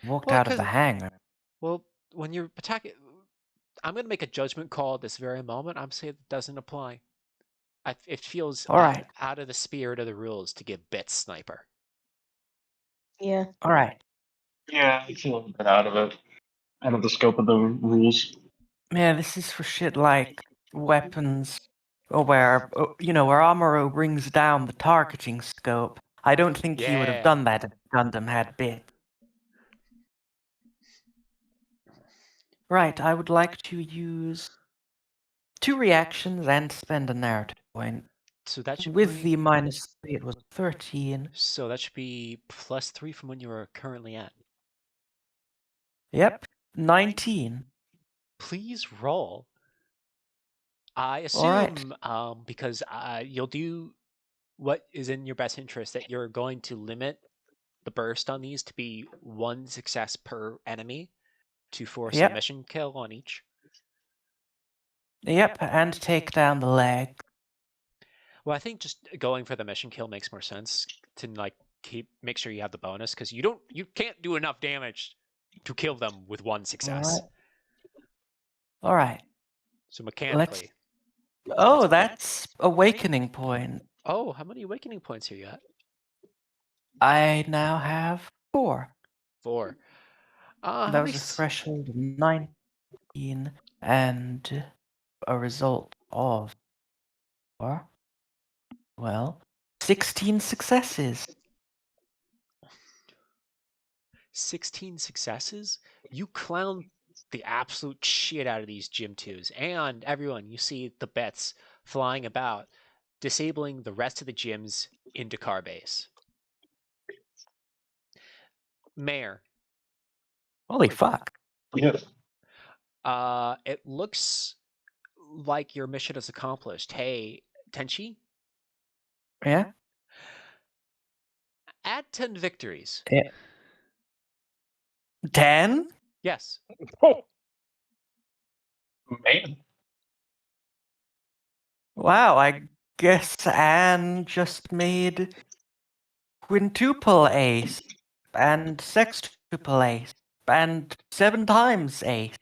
Walked Well, out of the hangar. Well, when you're attacking, I'm going to make a judgment call at this very moment. I'm saying it doesn't apply. It feels Alright. out of the spirit of the rules to give bits sniper. Yeah. Alright. Yeah, it's a little bit out of the scope of the rules. Man, this is for shit like weapons, or where, where Amuro brings down the targeting scope. I don't think he would have Yeah. done that if Gundam had bit. Right, I would like to use 2 reactions and spend a narrative point. So that should With the -3, it was 13. So that should be +3 from when you are currently at. Yep, 19. Please roll I All right. assume, because you'll do what is in your best interest, that you're going to limit the burst on these to be 1 success per enemy to force a Yep. mission kill on each. Yep, and take down the leg. Well, I think just going for the mission kill makes more sense to like make sure you have the bonus, because you can't do enough damage to kill them with 1 success. All right. So mechanically. Oh, that's awakening point. Oh, how many awakening points are you at? I now have 4. 4. That How was many a threshold of 19 and a result of, well, 16 successes. 16 successes? You clown the absolute shit out of these Gym 2s. And everyone, you see the bets flying about, disabling the rest of the gyms into car base. Mayor, Holy fuck. Yes. it looks like your mission is accomplished. Hey, Tenchi, Yeah? add 10 victories. 10? Yes. Oh, man. Wow, I guess Anne just made quintuple ace and sextuple ace and 7 times ace.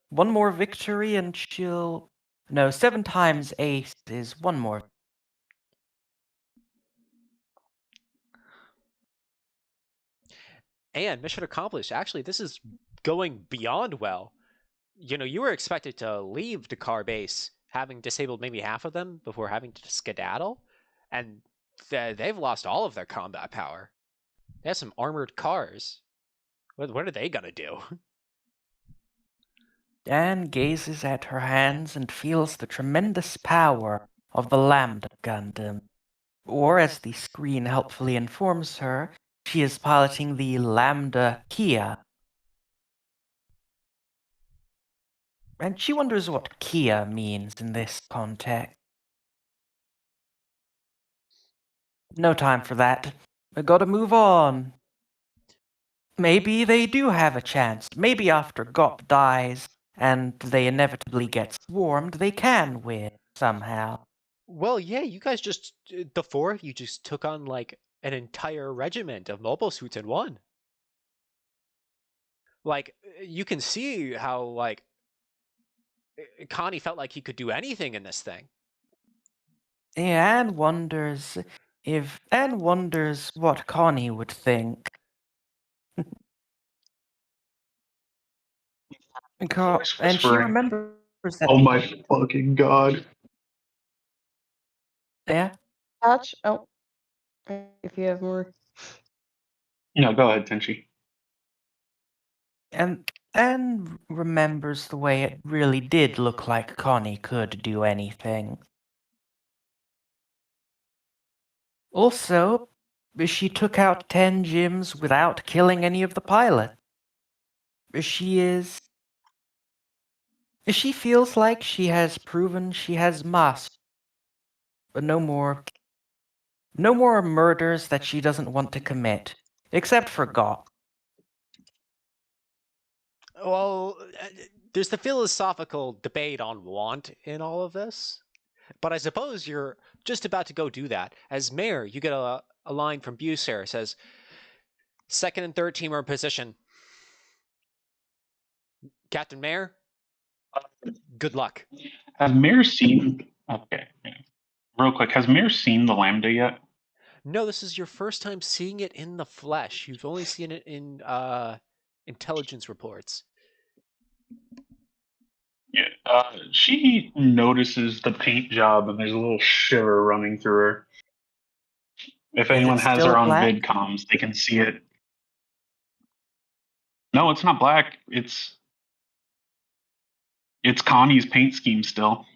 1 more victory and she'll... No, 7 times ace is 1 more. And mission accomplished. Actually, this is going beyond well. You know, you were expected to leave the car base having disabled maybe half of them before having to skedaddle, and they've lost all of their combat power. They have some armored cars. What are they gonna do? Anne gazes at her hands and feels the tremendous power of the Lambda Gundam. Or, as the screen helpfully informs her, she is piloting the Lambda Kia. And she wonders what Kia means in this context. No time for that. I gotta move on. Maybe they do have a chance. Maybe after Gop dies and they inevitably get swarmed, they can win somehow. Well, yeah, you guys just the 4 of you just took on like an entire regiment of mobile suits in one. Like you can see how like Connie felt like he could do anything in this thing. Anne wonders what Connie would think. Voice And she whispering. remembers that. Oh my fucking god. Yeah. Touch. Oh, if you have more. No, go ahead, Tenchi. And remembers the way it really did look like Connie could do anything. Also, she took out 10 gyms without killing any of the pilots. She feels like she has proven she has mastered. But no more murders that she doesn't want to commit, except for Gok. Well, there's the philosophical debate on want in all of this, but I suppose you're just about to go do that. As mayor, you get a line from Bucer says, "Second and third team are in position. Captain Mayor, good luck." Has Mayor seen? Okay, yeah. Real quick, has Mayor seen the Lambda yet? No, this is your first time seeing it in the flesh. You've only seen it in intelligence reports. Yeah. She notices the paint job, and there's a little shiver running through her. If Is anyone it has still her on black? vid comms, they can see it. No, it's not black. It's Connie's paint scheme still.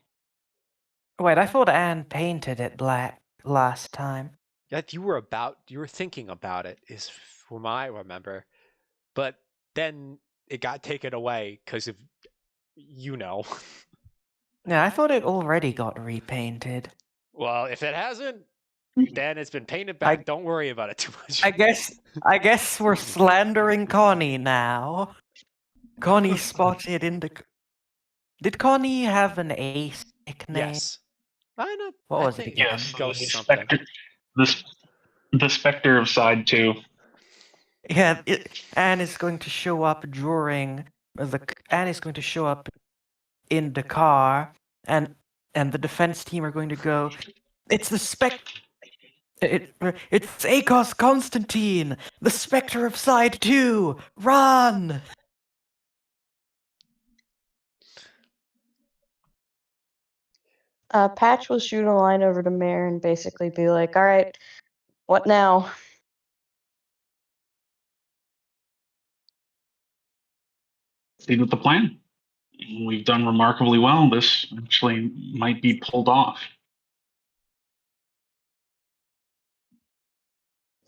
Wait, I thought Anne painted it black last time. That you were thinking about it, is from I remember, but then it got taken away because of Yeah, I thought it already got repainted. Well, if it hasn't, then it's been painted I- back. Don't worry about it too much. I guess we're slandering Connie now. Connie spotted in the. Did Connie have an ace nickname? Yes. I know. What was it think again? Yes, Ghost the something. the specter of side 2. Yeah, Anne is going to show up during Anne is going to show up in the car, and the defense team are going to go. It's the it's Akos Constantine, the Spectre of Side 2. Run! Patch will shoot a line over to Mare and basically be like, "All right, what now?" Proceed with the plan. We've done remarkably well. This actually might be pulled off.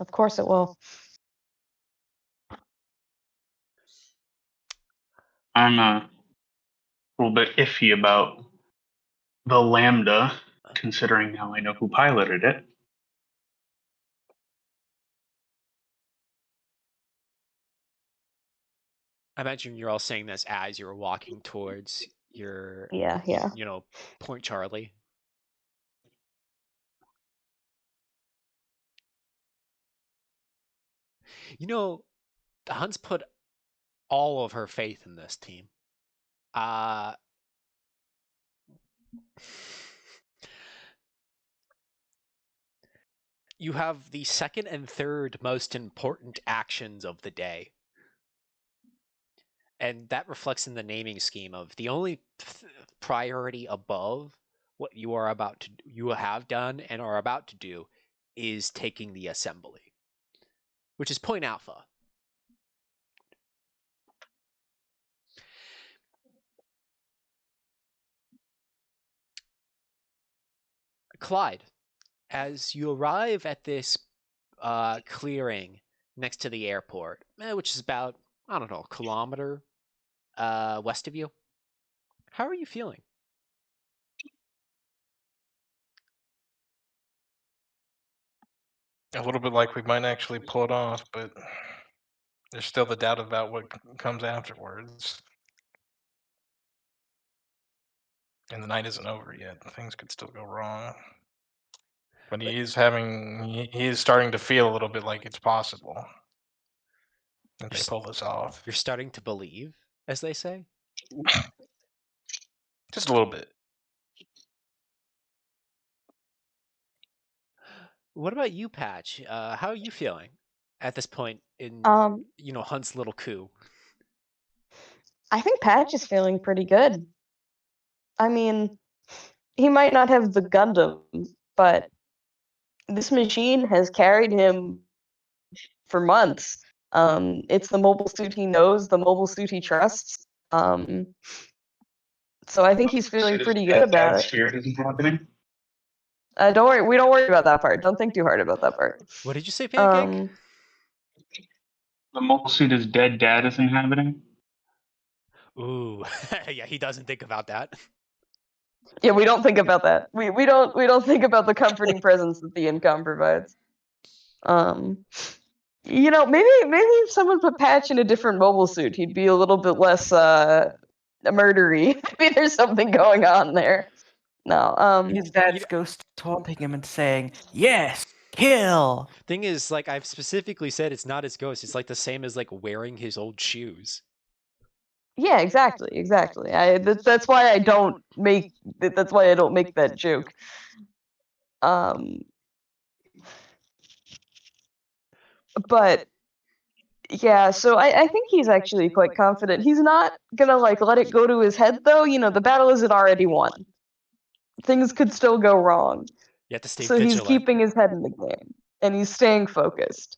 Of course it will. I'm a little bit iffy about the Lambda, considering now I know who piloted it. I imagine you're all saying this as you're walking towards your, Yeah. Point Charlie. The Hunt's put all of her faith in this team. You have the second and third most important actions of the day. And that reflects in the naming scheme of the only priority above what you have done and are about to do is taking the assembly, which is Point Alpha. Clyde, as you arrive at this clearing next to the airport, which is about, I don't know, a kilometer west of you, how are you feeling? A little bit like we might actually pull it off, but there's still the doubt about what comes afterwards. And the night isn't over yet. Things could still go wrong. But he is starting to feel a little bit like it's possible that they pull this off. You're starting to believe, as they say? Just a little bit. What about you, Patch? How are you feeling at this point in, Hunt's little coup? I think Patch is feeling pretty good. I mean, he might not have the Gundam, but this machine has carried him for months. It's the mobile suit he knows, the mobile suit he trusts. So I think he's feeling pretty good about it. Spirit isn't happening. Don't worry, we don't worry about that part. Don't think too hard about that part. What did you say, Pancake? The mobile suit is dead. Dad is inhabiting. Ooh, yeah, he doesn't think about that. Yeah, we don't think about that. We don't think about the comforting presence that the incom provides. Maybe if someone put Patch in a different mobile suit, he'd be a little bit less murdery. Maybe there's something going on there. No. His dad's ghost taunting him and saying, "Yes, kill." Thing is, like I've specifically said, it's not his ghost. It's like the same as like wearing his old shoes. Yeah, exactly. That's why I don't make that joke. But yeah, so I think he's actually quite confident. He's not gonna like let it go to his head though. The battle isn't already won. Things could still go wrong. You have to stay So vigilant. he's keeping his head in the game and he's staying focused.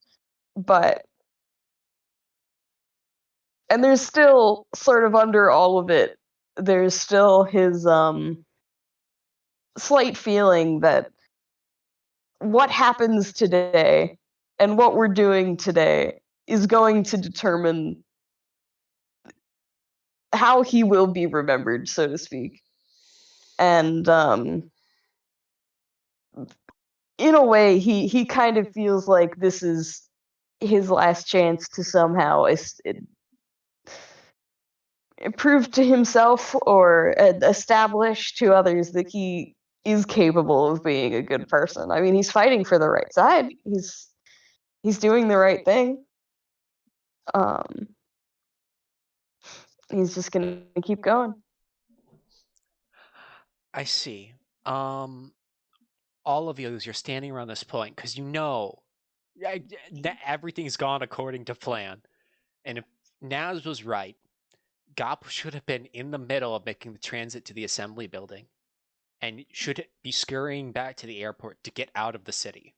And there's still sort of under all of it, there's still his slight feeling that what happens today and what we're doing today is going to determine how he will be remembered, so to speak. and in a way, he kind of feels like this is his last chance to somehow prove to himself or establish to others that he is capable of being a good person. I mean, he's fighting for the right side. He's doing the right thing. He's just gonna keep going. I see. All of you, as you're standing around this point, because you know that everything's gone according to plan, and if Naz was right, Gop should have been in the middle of making the transit to the assembly building, and should be scurrying back to the airport to get out of the city.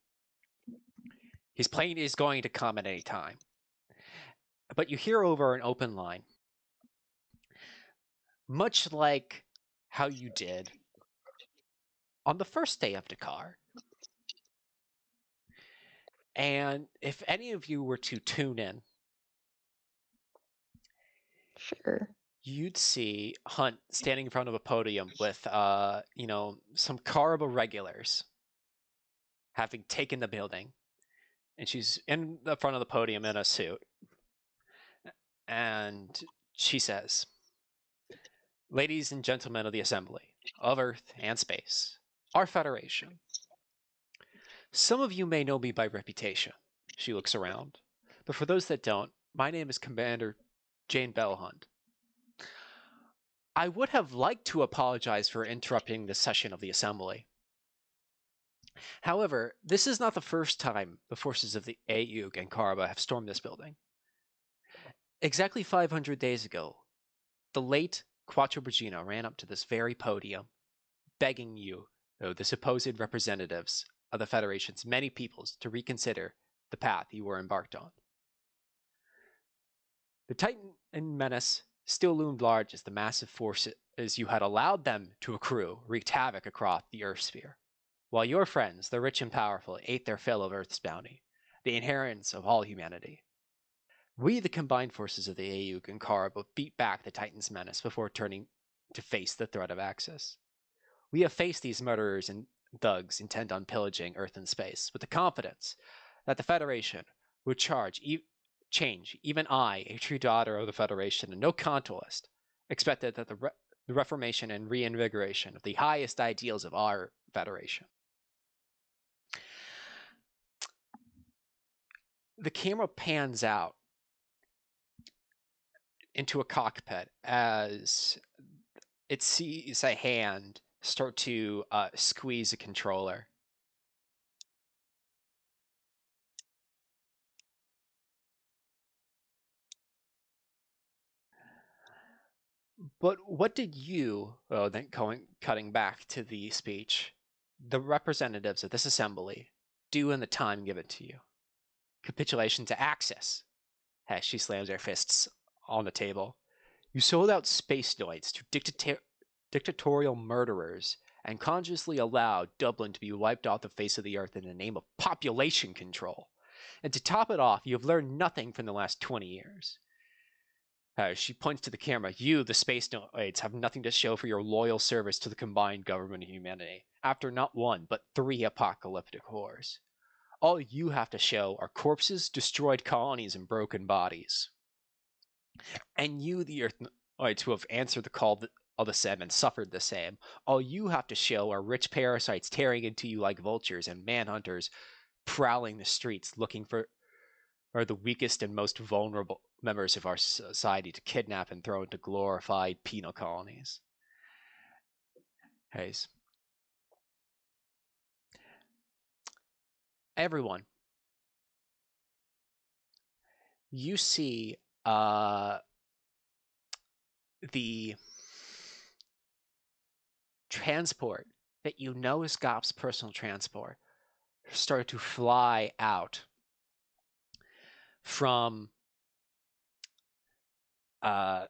His plane is going to come at any time. But you hear over an open line, much like how you did on the first day of Dakar. And if any of you were to tune in, Sure. you'd see Hunt standing in front of a podium with, some Karaba regulars having taken the building. And she's in the front of the podium in a suit. And she says, "Ladies and gentlemen of the Assembly, of Earth and Space, our Federation. Some of you may know me by reputation." She looks around. "But for those that don't, my name is Commander Jane Bellhunt. I would have liked to apologize for interrupting the session of the Assembly. However, this is not the first time the forces of the Ayuk and Karaba have stormed this building. Exactly 500 days ago, the late Quattro Brigino ran up to this very podium, begging you, the supposed representatives of the Federation's many peoples, to reconsider the path you were embarked on. The Titan and Menace still loomed large as the massive forces you had allowed them to accrue wreaked havoc across the Earth sphere, while your friends, the rich and powerful, ate their fill of Earth's bounty, the inheritance of all humanity. We, the combined forces of the Ayuk and Karaba, beat back the Titan's menace before turning to face the threat of Axis. We have faced these murderers and thugs intent on pillaging Earth and space with the confidence that the Federation would change. Even I, a true daughter of the Federation and no Contoist, expected that the reformation and reinvigoration of the highest ideals of our Federation." The camera pans out into a cockpit as it sees a hand start to squeeze a controller. But what did you, then cutting back to the speech, the representatives of this assembly, do in the time given to you? Capitulation to Axis. As she slams her fists on the table. You sold out space noids to dictatorial murderers and consciously allowed Dublin to be wiped off the face of the earth in the name of population control. And to top it off, you have learned nothing from the last 20 years. She points to the camera. You, the space noids, have nothing to show for your loyal service to the combined government of humanity, after not one, but 3 apocalyptic wars. All you have to show are corpses, destroyed colonies, and broken bodies. And you, the Earthnoids, who have answered the call of the same and suffered the same, all you have to show are rich parasites tearing into you like vultures and manhunters prowling the streets looking for the weakest and most vulnerable members of our society to kidnap and throw into glorified penal colonies. Hayes. Everyone, you see the transport that you know is Gop's personal transport start to fly out from the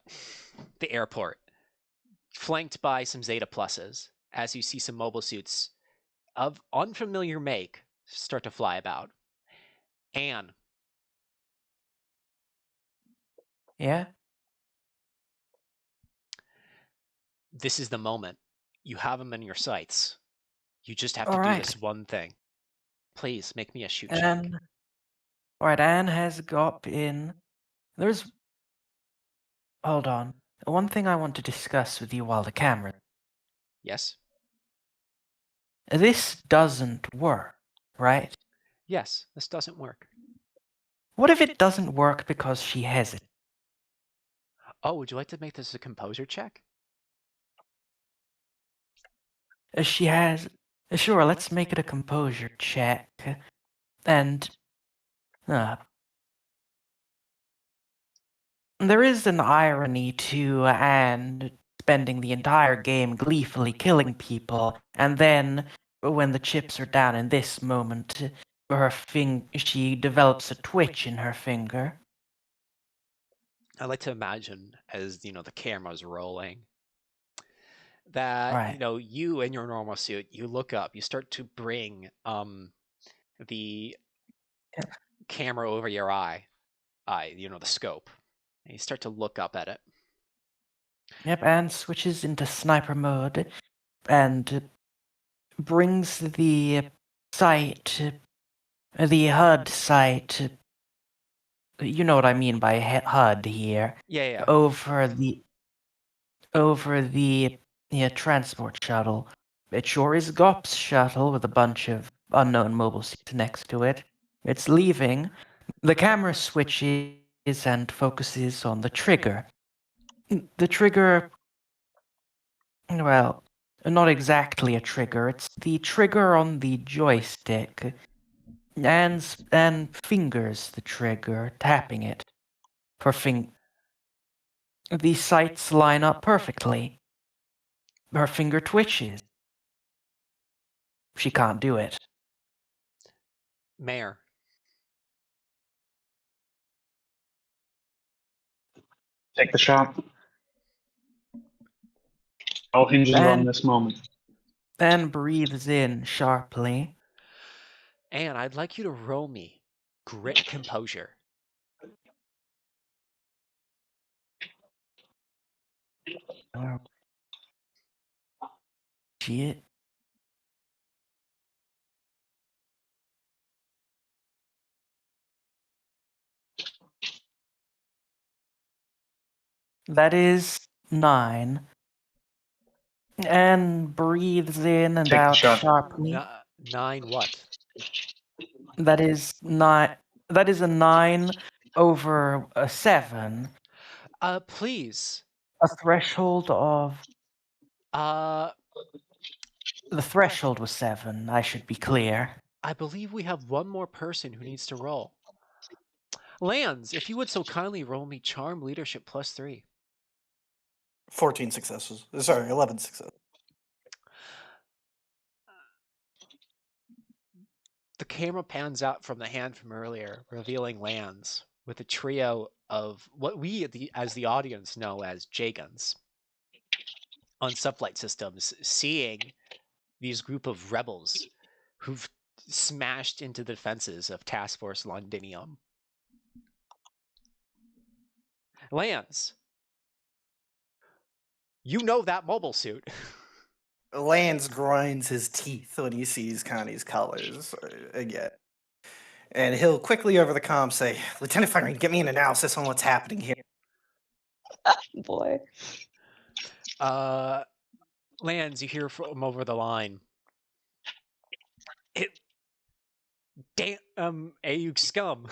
airport, flanked by some Zeta Pluses, as you see some mobile suits of unfamiliar make start to fly about. Anne. Yeah? This is the moment. You have them in your sights. You just have to All do right. this one thing. Please make me a shoot check. And all right, Anne has got in. There's. Hold on. One thing I want to discuss with you while the camera. Yes? This doesn't work, right? Yes, this doesn't work. What if it doesn't work because she hesitates? Oh, would you like to make this a composure check? She has. Sure, let's make it a composure check. And. There is an irony to Anne spending the entire game gleefully killing people, and then, when the chips are down in this moment, she develops a twitch in her finger. I like to imagine as, the camera's rolling, that, Right. you in your normal suit, you look up, you start to bring the camera over your eye, the scope, and you start to look up at it. Yep, Anne switches into sniper mode and brings the sight, the HUD sight, you know what I mean by HUD here, Yeah. over the transport shuttle. It sure is Gop's shuttle with a bunch of unknown mobile suits next to it. It's leaving. The camera switches and focuses on the trigger. The trigger, well, not exactly a trigger. It's the trigger on the joystick. And fingers the trigger, tapping it. The sights line up perfectly. Her finger twitches. She can't do it. Mayor. Take the shot. All hinges on this moment. Then breathes in sharply. And I'd like you to roll me grit composure. Oh, shit. That is 9. And breathes in and Take the out shot. sharply. 9 what? That is not. That is a 9 over a 7. Please. A threshold of. The threshold was 7. I should be clear. I believe we have one more person who needs to roll. Lands, if you would so kindly roll me charm leadership +3. 14 successes. Sorry, 11 successes. The camera pans out from the hand from earlier, revealing Lands with a trio of what we, as the audience, know as J-guns on sublight systems, seeing these group of rebels who've smashed into the defenses of Task Force Londinium. Lands, you know that mobile suit. Lance grinds his teeth when he sees Connie's colors again. And he'll quickly over the comm say, Lieutenant Firing, get me an analysis on what's happening here. Boy. Lands, you hear from over the line. Damn, AUG scum.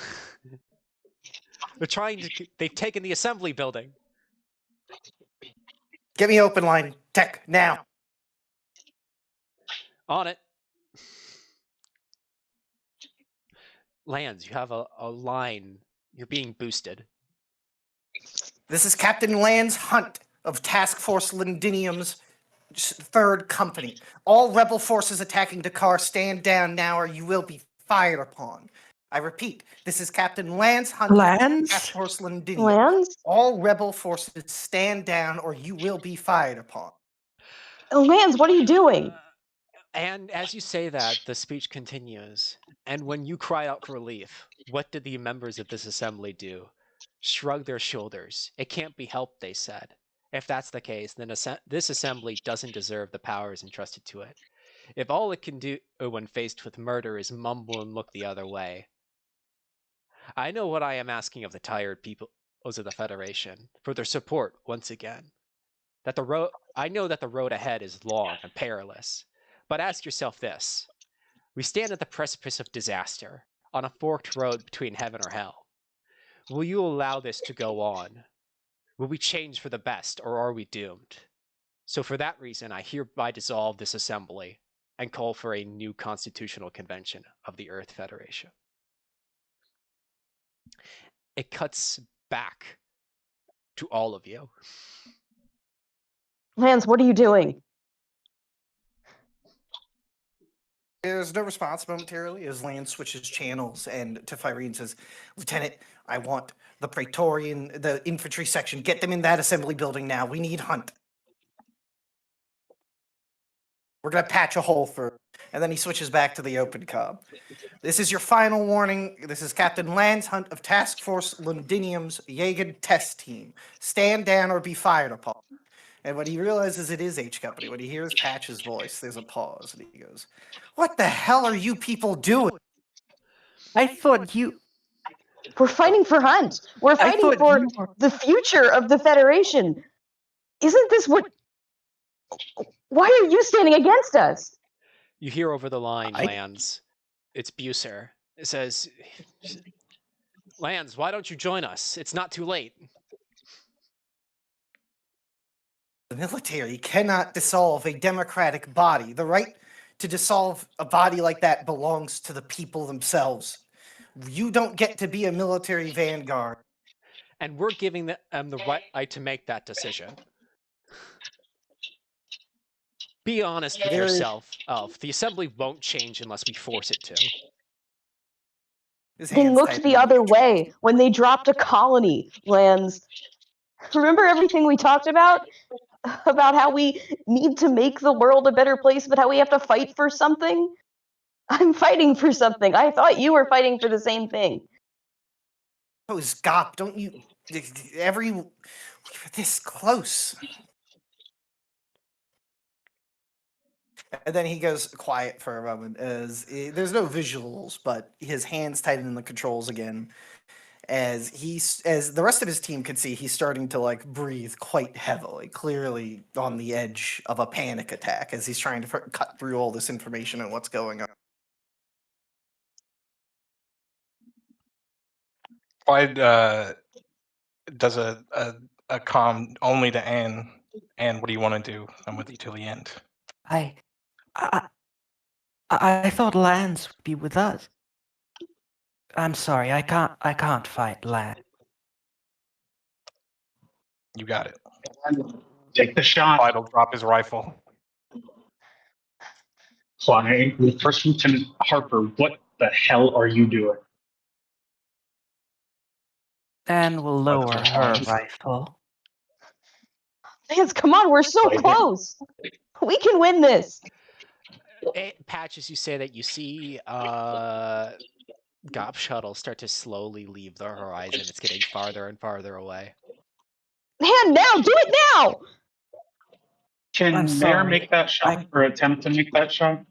They've taken the assembly building. Get me open line, tech, now. On it. Lands, you have a line. You're being boosted. This is Captain Lance Hunt of Task Force Londinium's 3rd Company. All rebel forces attacking Dakar, stand down now or you will be fired upon. I repeat, this is Captain Lance Hunt of Task Force Londinium. Lance? All rebel forces stand down or you will be fired upon. Lance, what are you doing? And as you say that, the speech continues. And when you cry out for relief, what did the members of this assembly do? Shrug their shoulders. It can't be helped, they said. If that's the case, then this assembly doesn't deserve the powers entrusted to it. If all it can do when faced with murder is mumble and look the other way, I know what I am asking of the tired people of the Federation for their support once again. I know that the road ahead is long and perilous, but ask yourself this. We stand at the precipice of disaster, on a forked road between heaven or hell. Will you allow this to go on? Will we change for the best, or are we doomed? So for that reason, I hereby dissolve this assembly and call for a new constitutional convention of the Earth Federation. It cuts back to all of you. Lance, what are you doing? There's no response momentarily as Lance switches channels and to Fyrene says, Lieutenant, I want the Praetorian, the infantry section. Get them in that assembly building now. We need Hunt. We're going to patch a hole through. And then he switches back to the open comm. This is your final warning. This is Captain Lance Hunt of Task Force Londinium's Jaeger test team. Stand down or be fired upon. And when he realizes it is H Company, when he hears Patch's voice, there's a pause, and he goes, What the hell are you people doing? I thought you. We're fighting for Hunt. We're I fighting thought for you were. the future of the Federation. Isn't this what... Why are you standing against us? You hear over the line, I- Lands. It's Bucer. It says, Lands, why don't you join us? It's not too late. The military cannot dissolve a democratic body. The right to dissolve a body like that belongs to the people themselves. You don't get to be a military vanguard. And we're giving them the right to make that decision. Be honest with yourself, Elf. The assembly won't change unless we force it to. They looked the other way when they dropped a colony, Lance. Remember everything we talked about? About how we need to make the world a better place, but how we have to fight for something? I'm fighting for something. I thought you were fighting for the same thing. Oh, Gop, don't you... We're this close. And then he goes quiet for a moment as there's no visuals, but his hands tighten in the controls again. As the rest of his team can see, he's starting to like breathe quite heavily, clearly on the edge of a panic attack as he's trying to cut through all this information and what's going on. Why does a comm only to Anne? Anne, what do you want to do? I'm with you till the end. I thought Lance would be with us. I'm sorry, I can't fight Lance. You got it. Take the shot. Clyde'll drop his rifle. Clyde, First Lieutenant Harper, what the hell are you doing? Anne will lower her rifle. Lance, come on, we're so close. We can win this. Patch, as you say that, you see Gop shuttle start to slowly leave the horizon. It's getting farther and farther away. Man, now, do it now! Can I'm Mare sorry. make that shot or attempt to make that shot?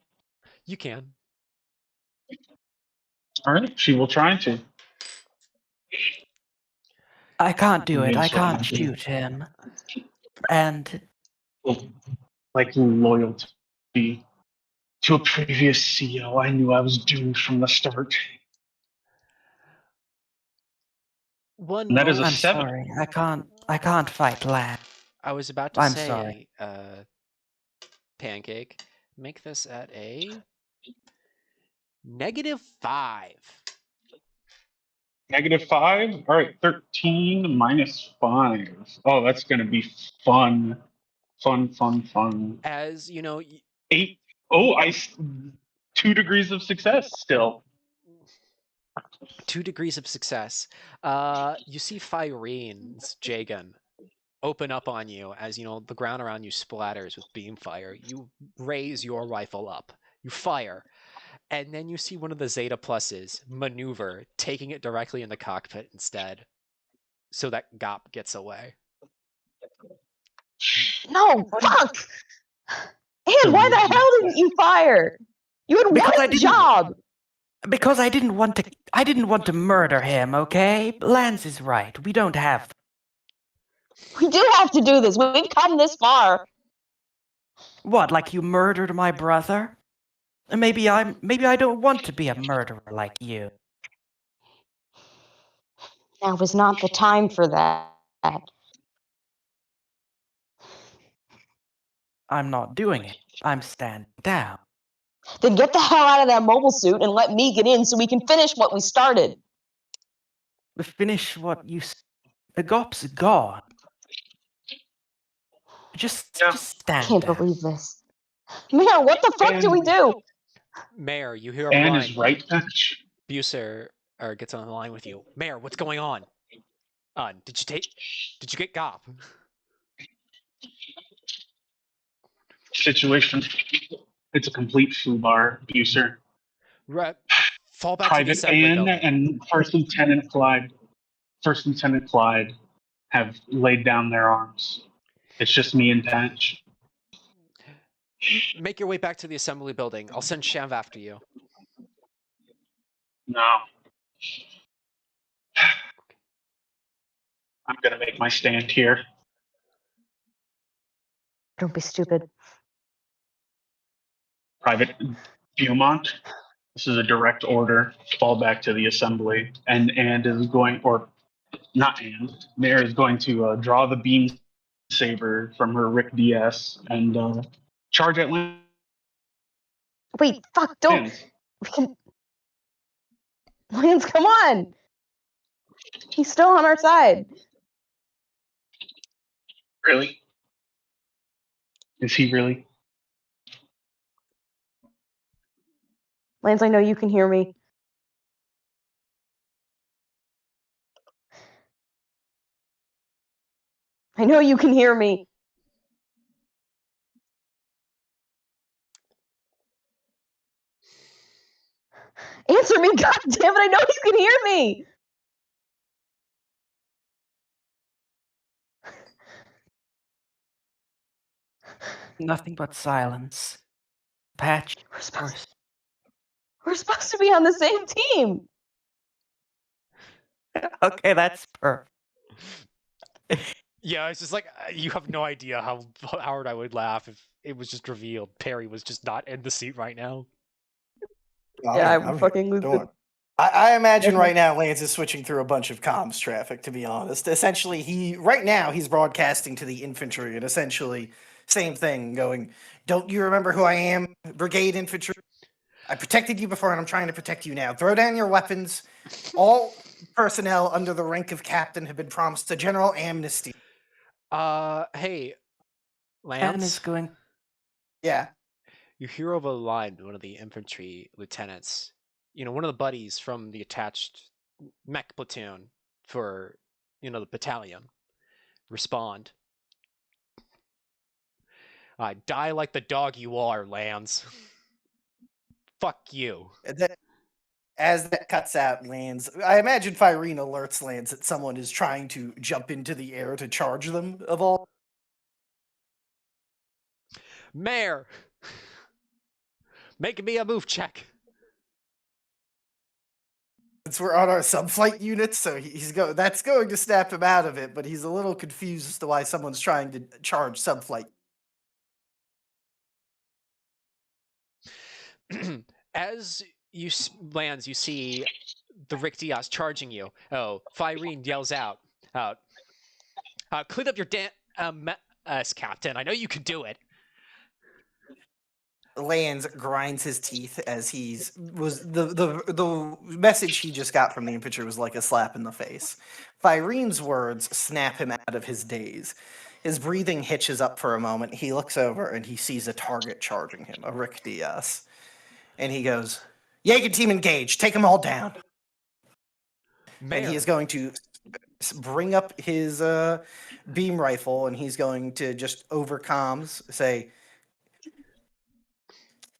You can. All right, she will try to. I can't do it. I Yes, can't well, shoot him. And like loyalty to a previous CEO, I knew I was doomed from the start. One And that is a moment. I'm 7. sorry. I can't fight Lance. I was about to I'm say, sorry. Pancake, make this at a -5. -5? All right, 13 minus 5. Oh, that's going to be fun. Fun. As you know, 8. Oh, 2 degrees of success still. 2 degrees of success. You see Firene's J-gun open up on you as you know the ground around you splatters with beam fire. You raise your rifle up. You fire. And then you see one of the Zeta Pluses maneuver, taking it directly in the cockpit instead, so that Gop gets away. No, fuck! And why the hell didn't you fire? You had Because I one didn't- job! Because I didn't want to murder him, okay? Lance is right. We don't have. We do have to do this. We've come this far. What, like you murdered my brother? Maybe I don't want to be a murderer like you. Now was not the time for that. I'm not doing it. I'm standing down. Then get the hell out of that mobile suit and let me get in so we can finish what we started. Finish what you. The gop's gone. Just I stand can't down. believe this. Mayor, what the fuck do we do? Mayor, you hear a Anne line. is right, Fetch. Buser gets on the line with you. Mayor, what's going on? Did you get Gop? Situation. It's a complete foobar, Buser. Fall back to the Private assembly Anne building. and First Lieutenant Clyde have laid down their arms. It's just me and Patch. Make your way back to the assembly building. I'll send Shav after you. No. I'm gonna make my stand here. Don't be stupid. Private Beaumont, this is a direct order. Fall back to the assembly. And is going, or not Mayor is going to draw the beam saber from her Rick DS and charge at Lance. Wait, fuck, don't. We can. Lance, come on. He's still on our side. Really? Is he really? Lance, I know you can hear me. I know you can hear me. Answer me, god damn it, I know you can hear me. Nothing but silence. Patch. We're supposed to be on the same team. Okay, that's perfect. Yeah, it's just like you have no idea how hard I would laugh if it was just revealed Perry was just not in the seat right now. Yeah, I'm fucking lose it. I imagine right now Lance is switching through a bunch of comms traffic, to be honest. Essentially, right now he's broadcasting to the infantry and essentially same thing, going, "Don't you remember who I am, Brigade Infantry? I protected you before and I'm trying to protect you now. Throw down your weapons. All personnel under the rank of captain have been promised a general amnesty." Hey, Anne is Lance. going. Yeah. You hear over the line one of the infantry lieutenants. You know, one of the buddies from the attached mech platoon for, the battalion. Respond. Die like the dog you are, Lance. Fuck you. And then, as that cuts out, Lance, I imagine Firene alerts Lance that someone is trying to jump into the air to charge them of all. Mayor! Make me a move check. Since we're on our subflight units, so that's going to snap him out of it, but he's a little confused as to why someone's trying to charge subflight. As you lands, you see the Rick Diaz charging you. Oh, Firene yells out, clean up your mess, Captain. I know you can do it. Lands grinds his teeth as the message he just got from the infantry was like a slap in the face. Firene's words snap him out of his daze. His breathing hitches up for a moment. He looks over and he sees a target charging him, a Rick Diaz. And he goes, "Jaeger team engaged. Take them all down." Mayor. And he is going to bring up his beam rifle and he's going to just over comms say,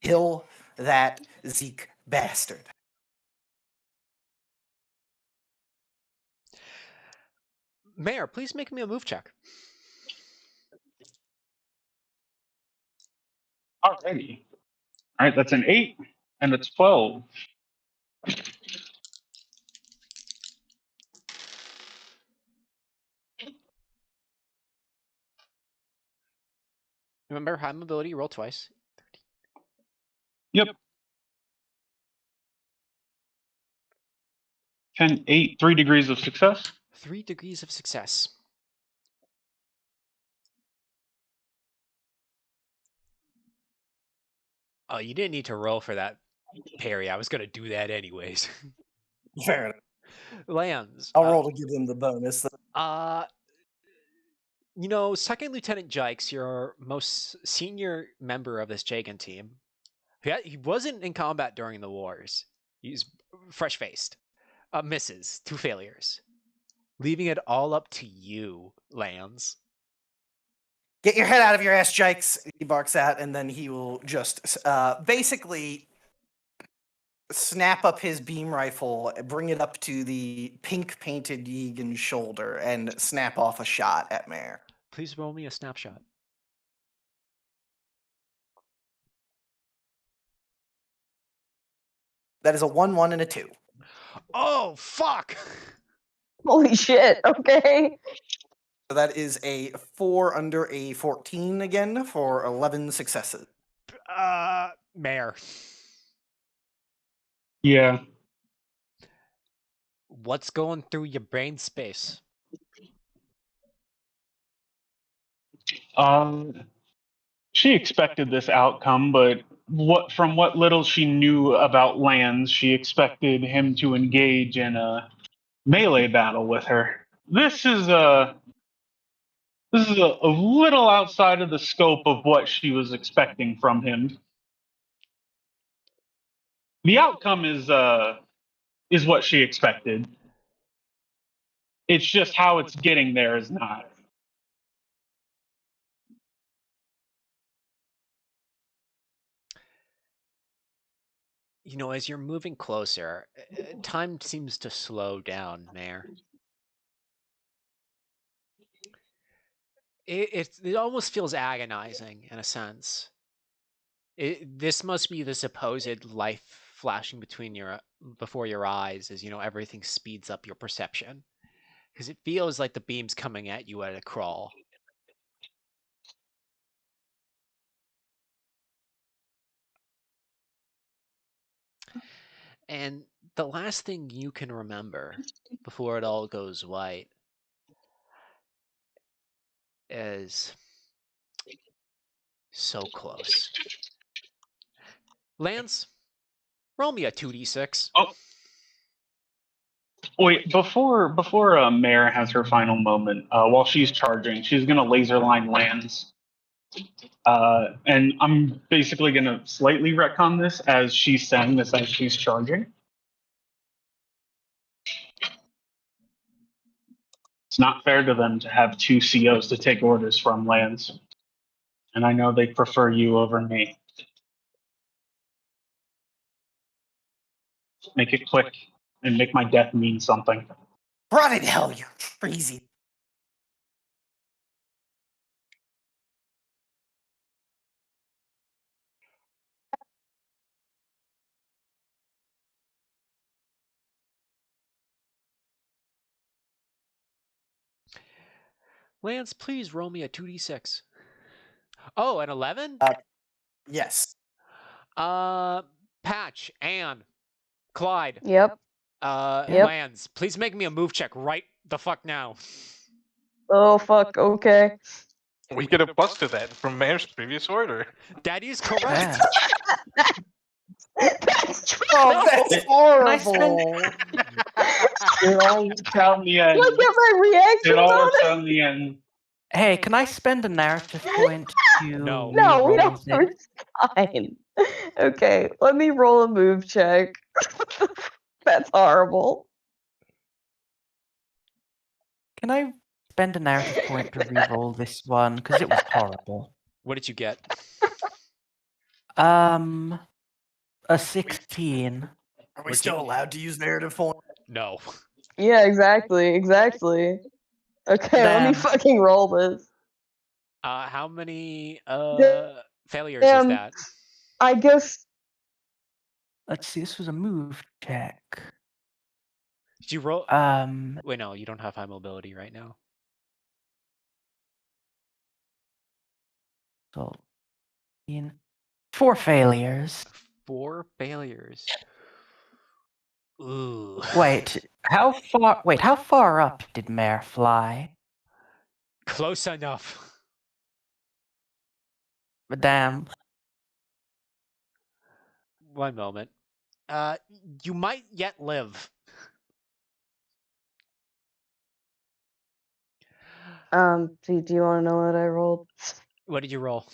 "Kill that Zeke bastard." Mayor, please make me a move check. Alrighty. All right, that's an 8 and a 12. Remember, high mobility, roll twice. Yep. 10, 8, 3 degrees of success. 3 degrees of success. Oh, you didn't need to roll for that parry. I was going to do that anyways. Fair enough. Lands. I'll roll to give him the bonus. You know, Second Lieutenant Jikes, your most senior member of this Jagan team, he wasn't in combat during the wars. He's fresh-faced. Misses. 2 failures. Leaving it all up to you, Lands. Get your head out of your ass, Jikes, he barks out, and then he will just basically snap up his beam rifle, bring it up to the pink-painted Yegan's shoulder, and snap off a shot at Mare. Please roll me a snapshot. That is a 1-1 and a 2. Oh, fuck! Holy shit. Okay. So that is a 4 under a 14 again for 11 successes. Mayor. Yeah. What's going through your brain space? She expected this outcome, but from what little she knew about Lands, she expected him to engage in a melee battle with her. This is a little outside of the scope of what she was expecting from him. The outcome is what she expected. It's just how it's getting there is not. You know, as you're moving closer, time seems to slow down, Mayor. It almost feels agonizing in a sense. This must be the supposed life flashing before your eyes as, you know, everything speeds up your perception. Because it feels like the beam's coming at you at a crawl. And the last thing you can remember before it all goes white is so close. Lance, roll me a 2d6. Oh, wait! Before Mare has her final moment, while she's charging, she's gonna laser line Lands. And I'm basically gonna slightly retcon this as she's saying this as she's charging. It's not fair to them to have 2 COs to take orders from, Lands. And I know they prefer you over me. Make it quick and make my death mean something. Rot in hell, you're crazy. Lance, please roll me a 2d6. Oh, an 11? Yes. Patch, Anne, Clyde, Yep. Yep. Lance, please make me a move check right the fuck now. Oh, fuck. Okay. We get a plus to that from Mayor's previous order. That is correct. Yeah. That's true. Oh, that's horrible. It all works out in the end. Look at my reaction It all on works it. out in the end. Hey, can I spend a narrative point to No. No, we re-roll don't. it? It's fine. Okay, let me roll a move check. That's horrible. Can I spend a narrative point to re-roll this one? Because it was horrible. What did you get? A 16. Are we still allowed to use narrative point? No. Yeah, exactly. Okay, let me Then- fucking roll this. How many failures is that? I guess. Let's see. This was a move check. Did you roll? Um, Wait, no, you don't have high mobility right now. so in 4 failures. 4 failures. Ooh. Wait, how far? Wait, how far up did Mare fly? Close enough. Damn. One moment. You might yet live. Do you want to know what I rolled? What did you roll?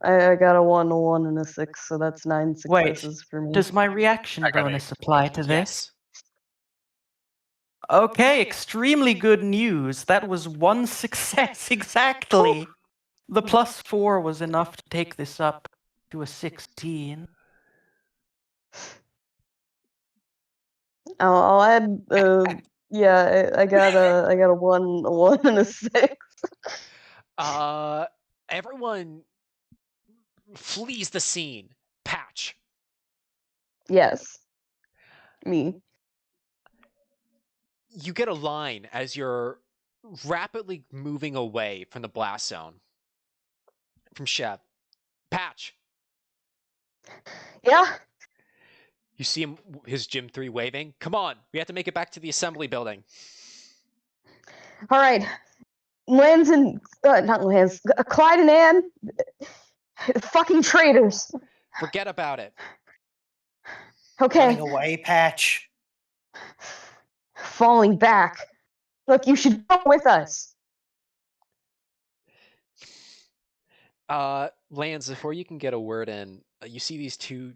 I got a 1, a 1, and a 6, so that's 9 successes for me. Does my reaction I got bonus apply to this? Yes. Okay, extremely good news. That was 1 success exactly. The +4 was enough to take this up to a 16. I'll add. Yeah, I got a 1, a 1, and a 6. Everyone flees the scene. Patch. Yes. Me. You get a line as you're rapidly moving away from the blast zone. From Chev. Patch. Yeah. You see him, his Gym 3 waving. Come on, we have to make it back to the assembly building. All right. Lance and not Lance. Clyde and Ann. Fucking traitors. Forget about it. Okay. Running away, Patch. Falling back. Look, you should come with us. Lance, before you can get a word in, you see these two.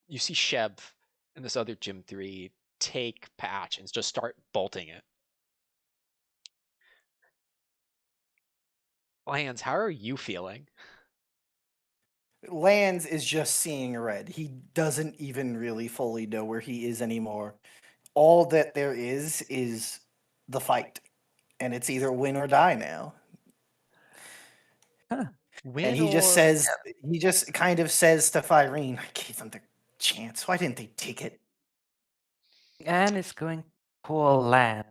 You see Chev and this other Gym 3 take Patch and just start bolting it. Lance, how are you feeling? Lands is just seeing red. He doesn't even really fully know where he is anymore. All that there is the fight, and it's either win or die now. Win And he just or- says, he just kind of says to Firene, I gave them the chance. Why didn't they take it? And it's going to call Lan.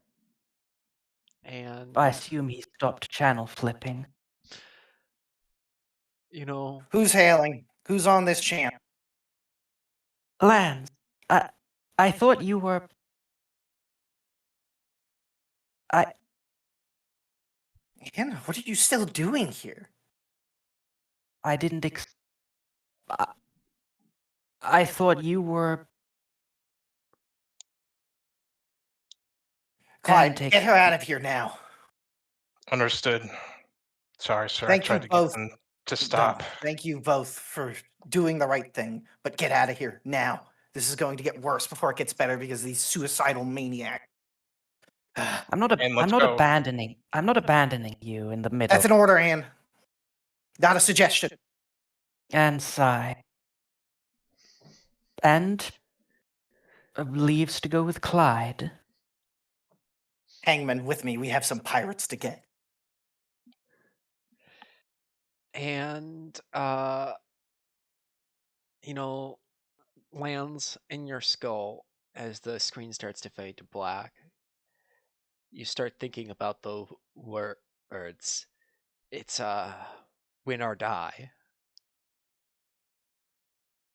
And I assume he stopped channel flipping. you know, Who's hailing? Who's on this chant? Lan, I thought you were. Hannah, what are you still doing here? I didn't I thought you were. Clyde, take- get her out of here now. Understood. Sorry, sir. Thank I tried you to get both. them to No, stop. thank you both for doing the right thing, but get out of here now. This is going to get worse before it gets better because of these suicidal maniacs. I'm not. And I'm let's not go. abandoning. I'm not abandoning you in the middle. That's an order, Anne. Not a suggestion. And sigh. And leaves to go with Clyde. Hangman, with me. We have some pirates to get. and you know, lands in your skull as the screen starts to fade to black. You start thinking about the words. It's win or die.